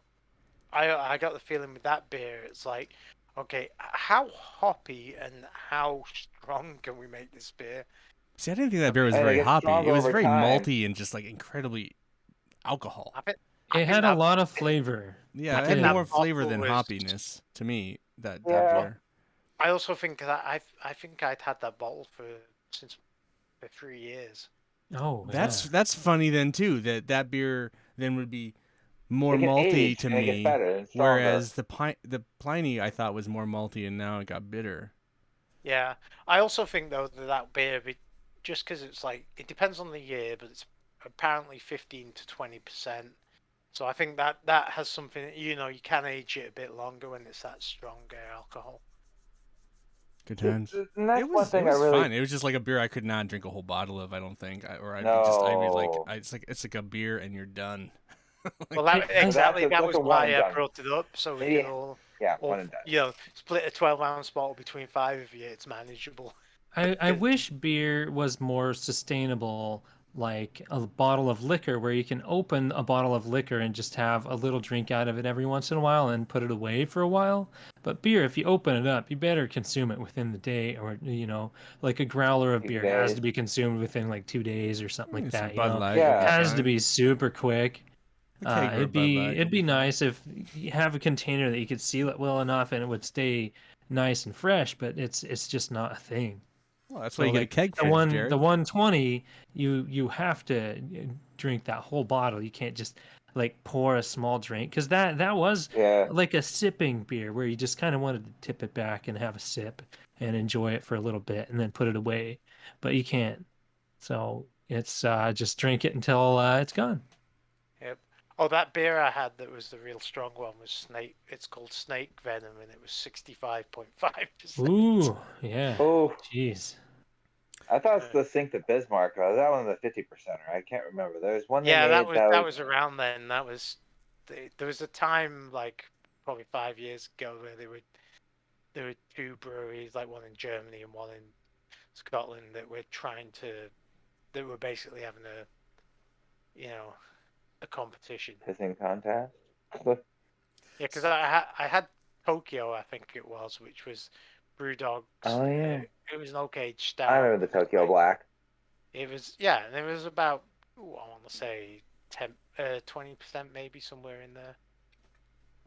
[SPEAKER 4] I got the feeling with that beer, it's like, okay, how hoppy and how strong can we make this beer?
[SPEAKER 1] See, I didn't think that beer was
[SPEAKER 3] And it
[SPEAKER 1] very
[SPEAKER 3] gets
[SPEAKER 1] hoppy.
[SPEAKER 3] stronger
[SPEAKER 1] It was
[SPEAKER 3] over
[SPEAKER 1] very
[SPEAKER 3] time.
[SPEAKER 1] malty and just like incredibly alcohol.
[SPEAKER 4] I think
[SPEAKER 2] It had a lot of flavor.
[SPEAKER 1] Yeah, it
[SPEAKER 2] did.
[SPEAKER 1] had more
[SPEAKER 4] That
[SPEAKER 1] flavor than
[SPEAKER 4] bottle was-
[SPEAKER 1] hoppiness to me. That
[SPEAKER 3] Yeah.
[SPEAKER 1] beer.
[SPEAKER 4] I also think that I think I'd had that bottle for 3 years.
[SPEAKER 2] Oh,
[SPEAKER 1] That's funny then too. That beer then would be more
[SPEAKER 3] It gets
[SPEAKER 1] malty
[SPEAKER 3] aged
[SPEAKER 1] to
[SPEAKER 3] and it gets
[SPEAKER 1] me,
[SPEAKER 3] better and stronger.
[SPEAKER 1] whereas the Pliny I thought was more malty and now it got bitter.
[SPEAKER 4] Yeah, I also think though that beer, just because it's like it depends on the year, but it's apparently 15 to 20%. So I think that has something you can age it a bit longer when it's that stronger alcohol.
[SPEAKER 1] Good times.
[SPEAKER 3] And that's
[SPEAKER 1] It
[SPEAKER 3] one
[SPEAKER 1] was
[SPEAKER 3] thing I really.
[SPEAKER 1] fine. It was just like a beer I could not drink a whole bottle of. I don't think, I'd be like,
[SPEAKER 3] No.
[SPEAKER 1] it's like a beer and you're done.
[SPEAKER 4] Well, exactly.
[SPEAKER 3] That's
[SPEAKER 4] That
[SPEAKER 3] a
[SPEAKER 4] was
[SPEAKER 3] one
[SPEAKER 4] why
[SPEAKER 3] and
[SPEAKER 4] I
[SPEAKER 3] done.
[SPEAKER 4] brought it up, so we
[SPEAKER 3] Yeah.
[SPEAKER 4] can all,
[SPEAKER 3] Yeah, one and done.
[SPEAKER 4] split a 12-ounce bottle between 5 of you. It's manageable.
[SPEAKER 2] I wish beer was more sustainable, like a bottle of liquor, where you can open a bottle of liquor and just have a little drink out of it every once in a while and put it away for a while. But beer, if you open it up, you better consume it within the day, or like a growler of
[SPEAKER 3] 2
[SPEAKER 2] beer has
[SPEAKER 3] days.
[SPEAKER 2] to be consumed within like 2 days or something like
[SPEAKER 1] Some
[SPEAKER 2] that.
[SPEAKER 1] Bud Light
[SPEAKER 3] Yeah.
[SPEAKER 1] would
[SPEAKER 2] It has to
[SPEAKER 1] fine.
[SPEAKER 2] be super quick.
[SPEAKER 1] A keg or a
[SPEAKER 2] It'd
[SPEAKER 1] Bud
[SPEAKER 2] be
[SPEAKER 1] Light
[SPEAKER 2] it'd
[SPEAKER 1] would
[SPEAKER 2] be
[SPEAKER 1] fine.
[SPEAKER 2] nice if you have a container that you could seal it well enough and it would stay nice and fresh, but it's just not a thing.
[SPEAKER 1] Well, that's
[SPEAKER 2] So
[SPEAKER 1] why you get a
[SPEAKER 2] like
[SPEAKER 1] keg
[SPEAKER 2] the
[SPEAKER 1] fridge, Jared.
[SPEAKER 2] 120, you have to drink that whole bottle. You can't just like pour a small drink, because that was
[SPEAKER 3] Yeah.
[SPEAKER 2] like a sipping beer where you just kind of wanted to tip it back and have a sip and enjoy it for a little bit and then put it away, but you can't. So it's just drink it until it's gone.
[SPEAKER 4] Yep. Oh, that beer I had that was the real strong one was Snake. It's called Snake Venom, and it was 65.5%.
[SPEAKER 2] Ooh, yeah.
[SPEAKER 3] Oh,
[SPEAKER 2] Jeez.
[SPEAKER 3] I thought it's the Sink the Bismarck. Was that one of the 50%er? I can't remember. There's one they
[SPEAKER 4] Yeah,
[SPEAKER 3] made
[SPEAKER 4] that was around then. There was a time like probably 5 years ago where there were 2 breweries, like one in Germany and one in Scotland, that were basically having a competition.
[SPEAKER 3] pissing contest.
[SPEAKER 4] Yeah, because I had Tokyo, I think it was, which was Brewdog's.
[SPEAKER 3] Oh, yeah.
[SPEAKER 4] It was an oak aged stout.
[SPEAKER 3] I remember the Tokyo Black.
[SPEAKER 4] It was, yeah, and it was about, I want to say 20% maybe somewhere in there.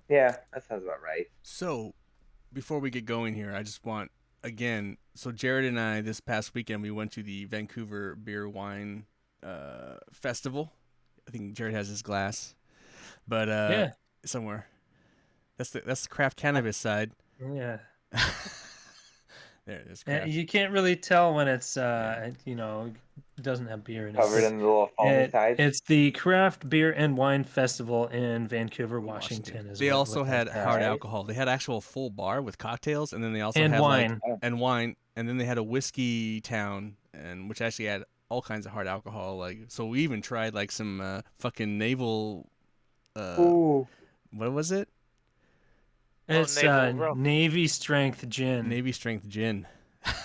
[SPEAKER 3] Yeah, that sounds about right.
[SPEAKER 1] So, before we get going here, I just want again. So Jared and I this past weekend we went to the Vancouver Beer Wine Festival. I think Jared has his glass, but
[SPEAKER 2] Yeah.
[SPEAKER 1] somewhere. That's the craft cannabis side.
[SPEAKER 2] Yeah.
[SPEAKER 1] There it is. Craft.
[SPEAKER 2] You can't really tell when it's
[SPEAKER 1] Yeah.
[SPEAKER 2] it doesn't have beer in it.
[SPEAKER 3] Covered in the little foamy sides.
[SPEAKER 2] It's the Craft Beer and Wine Festival in Vancouver, Washington.
[SPEAKER 1] They also
[SPEAKER 2] what
[SPEAKER 1] had
[SPEAKER 2] that's
[SPEAKER 1] hard
[SPEAKER 3] Right.
[SPEAKER 1] alcohol. They had actual full bar with cocktails, and then they also
[SPEAKER 2] and
[SPEAKER 1] had
[SPEAKER 2] wine.
[SPEAKER 1] and wine, and then they had a whiskey town, and which actually had all kinds of hard alcohol. Like, so we even tried like some fucking naval.
[SPEAKER 3] Ooh.
[SPEAKER 1] What was it?
[SPEAKER 2] It's
[SPEAKER 4] naval rum.
[SPEAKER 2] Navy strength gin.
[SPEAKER 1] Navy strength gin.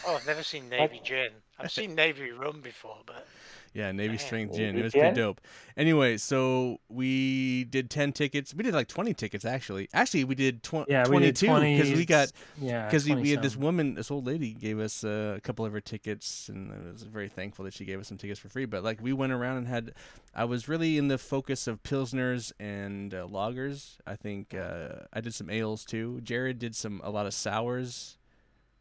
[SPEAKER 4] Oh, I've never seen Navy gin. I've seen Navy rum before, but
[SPEAKER 1] Yeah, Navy
[SPEAKER 4] Man.
[SPEAKER 1] strength gin. It
[SPEAKER 3] Navy
[SPEAKER 1] was pretty
[SPEAKER 3] gin?
[SPEAKER 1] dope. Anyway, so we did 10 tickets. We did like 20 tickets actually. Actually, we did 22
[SPEAKER 2] we did 20.
[SPEAKER 1] because we got
[SPEAKER 2] Yeah,
[SPEAKER 1] because we had this
[SPEAKER 2] 20-some.
[SPEAKER 1] woman, this old lady gave us a couple of her tickets, and I was very thankful that she gave us some tickets for free. But like we went around and I was really in the focus of pilsners and lagers. I think I did some ales too. Jared did a lot of sours,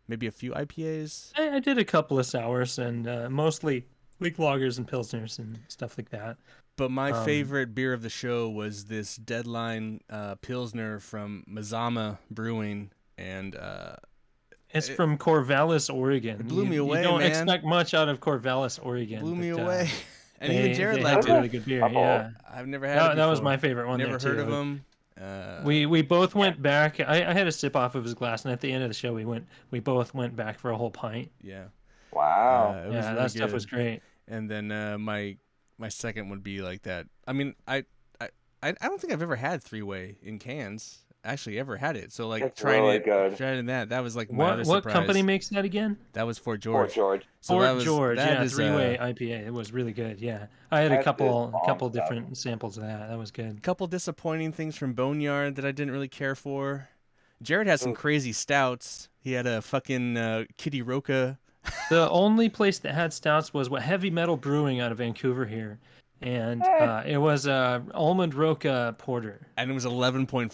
[SPEAKER 1] maybe a few IPAs.
[SPEAKER 2] I did a couple of sours and mostly like lagers and pilsners and stuff like that.
[SPEAKER 1] But my favorite beer of the show was this Deadline Pilsner from Mazama Brewing, and
[SPEAKER 2] It's from Corvallis, Oregon.
[SPEAKER 1] It blew me away,
[SPEAKER 2] You don't
[SPEAKER 1] man.
[SPEAKER 2] expect much out of Corvallis, Oregon.
[SPEAKER 1] blew me
[SPEAKER 2] but,
[SPEAKER 1] away. And
[SPEAKER 2] they,
[SPEAKER 1] even Jared
[SPEAKER 2] they
[SPEAKER 1] liked
[SPEAKER 2] have
[SPEAKER 1] it.
[SPEAKER 2] really good beer.
[SPEAKER 3] Uh-oh.
[SPEAKER 2] Yeah,
[SPEAKER 1] I've never had it
[SPEAKER 2] that was
[SPEAKER 1] before.
[SPEAKER 2] my favorite one.
[SPEAKER 1] Never
[SPEAKER 2] there
[SPEAKER 1] heard
[SPEAKER 2] too.
[SPEAKER 1] of him.
[SPEAKER 2] We both went back. I had a sip off of his glass, and at the end of the show, we both went back for a whole pint.
[SPEAKER 1] Yeah.
[SPEAKER 3] Wow.
[SPEAKER 1] It was
[SPEAKER 2] Yeah,
[SPEAKER 1] really
[SPEAKER 2] that stuff was
[SPEAKER 1] good.
[SPEAKER 2] great.
[SPEAKER 1] And then my second would be like that. I mean, I don't think I've ever had three-way in cans. Actually, ever had it. So like
[SPEAKER 3] It's
[SPEAKER 1] trying
[SPEAKER 3] really
[SPEAKER 1] it,
[SPEAKER 3] good.
[SPEAKER 1] trying that was like my other
[SPEAKER 2] What
[SPEAKER 1] surprise.
[SPEAKER 2] company makes that again?
[SPEAKER 1] That was Fort
[SPEAKER 3] Poor
[SPEAKER 1] George.
[SPEAKER 3] George.
[SPEAKER 1] So
[SPEAKER 2] Fort
[SPEAKER 1] that was,
[SPEAKER 2] George.
[SPEAKER 1] that
[SPEAKER 2] Yeah,
[SPEAKER 1] is,
[SPEAKER 2] three-way IPA. It was really good. Yeah, I had a
[SPEAKER 3] That's
[SPEAKER 2] couple
[SPEAKER 3] just bomb stuff.
[SPEAKER 2] different samples of that. That was good.
[SPEAKER 1] couple disappointing things from Boneyard that I didn't really care for. Jared had some
[SPEAKER 3] Ooh.
[SPEAKER 1] crazy stouts. He had a fucking Kitty Roca.
[SPEAKER 2] The only place that had stouts was Heavy Metal Brewing out of Vancouver here, and it was Almond Roca Porter,
[SPEAKER 1] And it was 11.5%.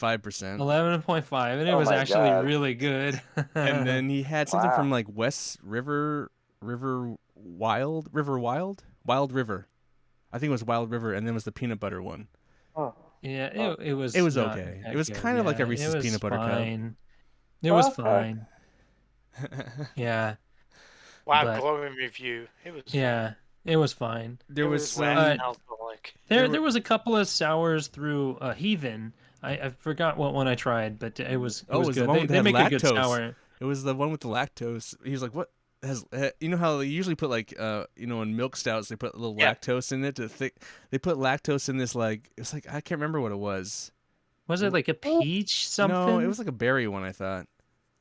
[SPEAKER 2] 11.5, and it
[SPEAKER 3] Oh
[SPEAKER 2] was
[SPEAKER 3] my
[SPEAKER 2] actually
[SPEAKER 3] God.
[SPEAKER 2] really good.
[SPEAKER 1] And then he had something
[SPEAKER 3] Wow.
[SPEAKER 1] from like West River Wild River. I think it was Wild River, and then was the peanut butter one.
[SPEAKER 3] Oh.
[SPEAKER 2] yeah, it was.
[SPEAKER 1] It was
[SPEAKER 2] not
[SPEAKER 1] okay.
[SPEAKER 2] that
[SPEAKER 1] It was
[SPEAKER 2] good.
[SPEAKER 1] kind of like a
[SPEAKER 2] Yeah,
[SPEAKER 1] Reese's
[SPEAKER 2] it was
[SPEAKER 1] peanut butter cup.
[SPEAKER 2] fine. It was
[SPEAKER 3] Okay.
[SPEAKER 2] fine. Yeah,
[SPEAKER 4] wow,
[SPEAKER 2] But-
[SPEAKER 4] glowing review. It was
[SPEAKER 2] yeah, it was fine.
[SPEAKER 1] There
[SPEAKER 4] it
[SPEAKER 1] was
[SPEAKER 4] was
[SPEAKER 1] some.
[SPEAKER 4] wet and alcoholic.
[SPEAKER 2] There was a couple of sours through Heathen. I forgot what one I tried, but it was
[SPEAKER 1] Oh, it was the
[SPEAKER 2] good.
[SPEAKER 1] one that
[SPEAKER 2] They
[SPEAKER 1] had
[SPEAKER 2] make a good
[SPEAKER 1] lactose.
[SPEAKER 2] sour.
[SPEAKER 1] It was the one with the lactose. He was like, "What has?" You know how they usually put like, in milk stouts they put a little
[SPEAKER 4] Yeah.
[SPEAKER 1] lactose in it to thick. They put lactose in this like it's like I can't remember what it was.
[SPEAKER 2] Was it like a peach something?
[SPEAKER 1] No, it was like a berry one. I thought.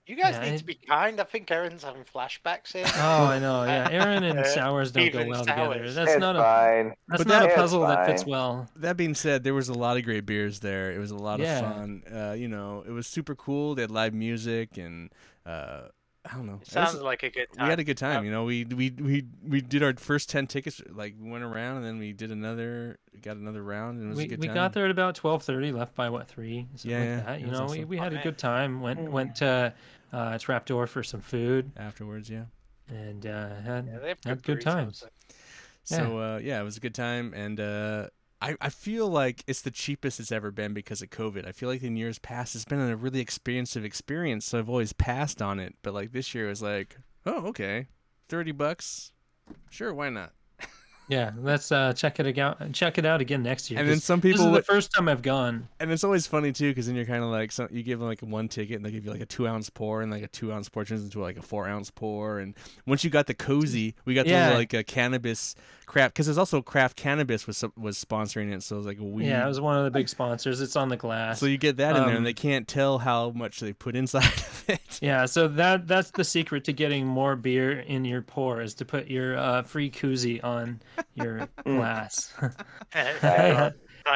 [SPEAKER 4] You guys
[SPEAKER 2] Yeah,
[SPEAKER 4] need to be kind. I think Aaron's having flashbacks here.
[SPEAKER 2] Oh, I know. Yeah, Aaron and sours don't go
[SPEAKER 4] even
[SPEAKER 2] well together.
[SPEAKER 4] sours.
[SPEAKER 2] That's
[SPEAKER 3] It's
[SPEAKER 2] not a
[SPEAKER 3] fine.
[SPEAKER 2] that's
[SPEAKER 1] But
[SPEAKER 2] not a
[SPEAKER 3] that-
[SPEAKER 2] puzzle
[SPEAKER 3] it's
[SPEAKER 2] that fits
[SPEAKER 3] fine.
[SPEAKER 2] well.
[SPEAKER 1] That being said, there was a lot of great beers there. It was a lot
[SPEAKER 2] Yeah.
[SPEAKER 1] of fun. It was super cool. They had live music and I don't know.
[SPEAKER 4] It sounds like a good time.
[SPEAKER 1] We had a good time. We did our first 10 tickets. Like we went around and then we got another round and it was a good
[SPEAKER 2] We
[SPEAKER 1] time.
[SPEAKER 2] got there at about 12:30, left by 3, something
[SPEAKER 1] Yeah,
[SPEAKER 2] like
[SPEAKER 1] yeah,
[SPEAKER 2] that.
[SPEAKER 1] it
[SPEAKER 2] You
[SPEAKER 1] was
[SPEAKER 2] know,
[SPEAKER 1] awesome.
[SPEAKER 2] we had a
[SPEAKER 4] man.
[SPEAKER 2] good time. Went to Trapdoor for some food
[SPEAKER 1] afterwards. Yeah.
[SPEAKER 2] and
[SPEAKER 4] Yeah, they have
[SPEAKER 2] had good
[SPEAKER 4] burritos
[SPEAKER 2] times.
[SPEAKER 4] there.
[SPEAKER 1] So it was a good time, and I feel like it's the cheapest it's ever been because of COVID. I feel like in years past it's been a really expensive experience, so I've always passed on it. But like this year it was like, oh okay, $30, sure, why not?
[SPEAKER 2] Yeah, let's check it out again next year.
[SPEAKER 1] And then
[SPEAKER 2] 'cause
[SPEAKER 1] some
[SPEAKER 2] this
[SPEAKER 1] people
[SPEAKER 2] is the
[SPEAKER 1] would-
[SPEAKER 2] first time I've gone.
[SPEAKER 1] And it's always funny too, because then you're kind of like, you give them like one ticket, and they give you like a 2-ounce pour, and like a 2-ounce pour turns into like a 4-ounce pour. And once you got the cozy, we got
[SPEAKER 2] Yeah.
[SPEAKER 1] the like a cannabis craft, because there's also craft cannabis was sponsoring it, so it was like a weed.
[SPEAKER 2] Yeah, it was one of the big sponsors. It's on the glass.
[SPEAKER 1] So you get that in there,
[SPEAKER 2] Um,
[SPEAKER 1] and they can't tell how much they put inside of it.
[SPEAKER 2] Yeah, so that's the secret to getting more beer in your pour is to put your free koozie on your glass.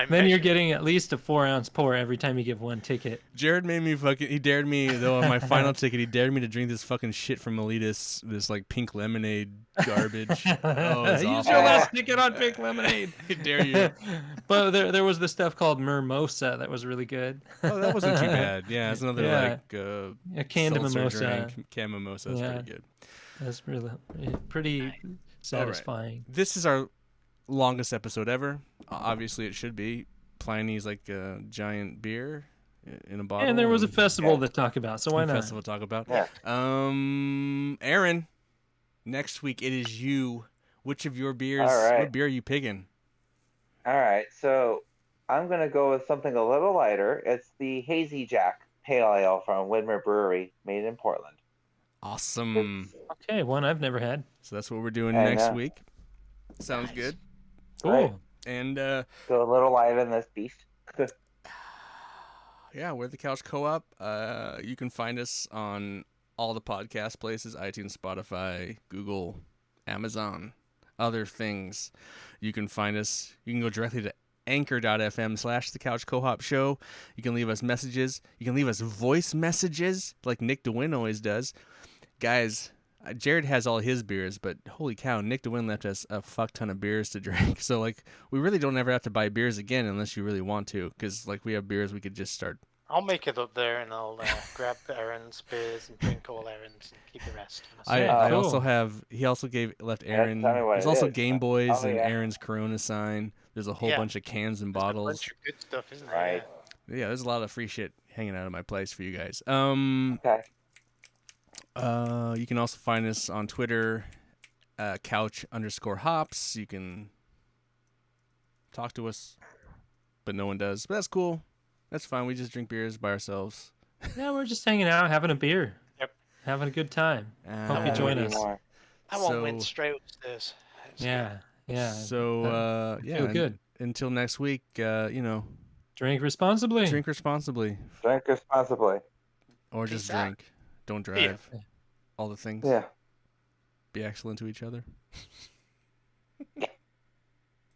[SPEAKER 2] Then you're getting at least a 4-ounce pour every time you give one ticket.
[SPEAKER 1] Jared made me he dared me, though, on my final ticket, he dared me to drink this fucking shit from Melita's, this, like, pink lemonade garbage. Oh, it's
[SPEAKER 2] Use
[SPEAKER 1] awful.
[SPEAKER 2] your last ticket on pink lemonade.
[SPEAKER 1] I dare you.
[SPEAKER 2] But there was this stuff called Mimosa that was really good.
[SPEAKER 1] Oh, that wasn't too bad. Yeah, it's another,
[SPEAKER 2] Yeah.
[SPEAKER 1] like,
[SPEAKER 2] A canned
[SPEAKER 1] seltzer
[SPEAKER 2] mimosa.
[SPEAKER 1] drink. Canned mimosa is
[SPEAKER 2] Yeah.
[SPEAKER 1] pretty good.
[SPEAKER 2] That's really pretty satisfying.
[SPEAKER 1] This is our longest episode ever. Obviously, it should be. Pliny's like a giant beer in a bottle.
[SPEAKER 2] And there was a festival to talk about, so why not?
[SPEAKER 1] Festival to talk about.
[SPEAKER 3] Yeah.
[SPEAKER 1] Aaron, next week it is you. Which of your beers?
[SPEAKER 3] All right.
[SPEAKER 1] What beer are you picking?
[SPEAKER 3] All right, so I'm gonna go with something a little lighter. It's the Hazy Jack Pale Ale from Widmer Brewery, made in Portland.
[SPEAKER 1] Awesome.
[SPEAKER 2] Okay, one I've never had.
[SPEAKER 1] So that's what we're doing
[SPEAKER 3] I
[SPEAKER 1] next
[SPEAKER 3] know.
[SPEAKER 1] week. Sounds
[SPEAKER 4] Nice.
[SPEAKER 1] good.
[SPEAKER 2] Cool.
[SPEAKER 3] Right.
[SPEAKER 1] And
[SPEAKER 3] Go a little lighter than this beast.
[SPEAKER 1] yeah, we're the Couch Co-op. You can find us on all the podcast places: iTunes, Spotify, Google, Amazon, other things. You can find us. You can go directly to anchor.fm/the Couch Co-op Show. You can leave us messages. You can leave us voice messages like Nick DeWin always does. Guys, Jared has all his beers, but holy cow, Nick DeWin left us a fuck ton of beers to drink. So, like, we really don't ever have to buy beers again unless you really want to, because, like, we have beers we could just start.
[SPEAKER 4] I'll make it up there and I'll grab Aaron's beers and drink all Aaron's and keep the rest. For
[SPEAKER 1] I
[SPEAKER 4] myself.
[SPEAKER 2] Cool.
[SPEAKER 1] also have, he also left Aaron,
[SPEAKER 3] tell me what
[SPEAKER 1] there's
[SPEAKER 3] it
[SPEAKER 1] also
[SPEAKER 3] is.
[SPEAKER 1] Game Boys
[SPEAKER 3] Oh,
[SPEAKER 1] and
[SPEAKER 3] yeah.
[SPEAKER 1] Aaron's Corona sign. There's a whole
[SPEAKER 4] Yeah.
[SPEAKER 1] bunch of cans and
[SPEAKER 4] There's a
[SPEAKER 1] bottles.
[SPEAKER 4] bunch of good stuff, isn't there?
[SPEAKER 3] Right.
[SPEAKER 1] Yeah, there's a lot of free shit hanging out of my place for you guys.
[SPEAKER 3] Okay.
[SPEAKER 1] You can also find us on Twitter, couch_hops. You can talk to us, but no one does. But that's cool. That's fine. We just drink beers by ourselves.
[SPEAKER 2] Yeah, we're just hanging out, having a beer.
[SPEAKER 4] Yep.
[SPEAKER 2] Having a good time. Hope you
[SPEAKER 1] Uh,
[SPEAKER 2] join
[SPEAKER 3] Maybe
[SPEAKER 2] us.
[SPEAKER 3] more.
[SPEAKER 4] I won't win
[SPEAKER 1] So-
[SPEAKER 4] straight upstairs. It's
[SPEAKER 2] Yeah. Yeah.
[SPEAKER 1] So, yeah.
[SPEAKER 2] Feel good.
[SPEAKER 1] Until next week,
[SPEAKER 2] Drink responsibly.
[SPEAKER 1] drink responsibly.
[SPEAKER 3] Drink responsibly.
[SPEAKER 1] Or just
[SPEAKER 4] Peace out.
[SPEAKER 1] drink. Don't
[SPEAKER 4] Yeah.
[SPEAKER 1] drive. All the things.
[SPEAKER 3] Yeah.
[SPEAKER 1] Be excellent to each other.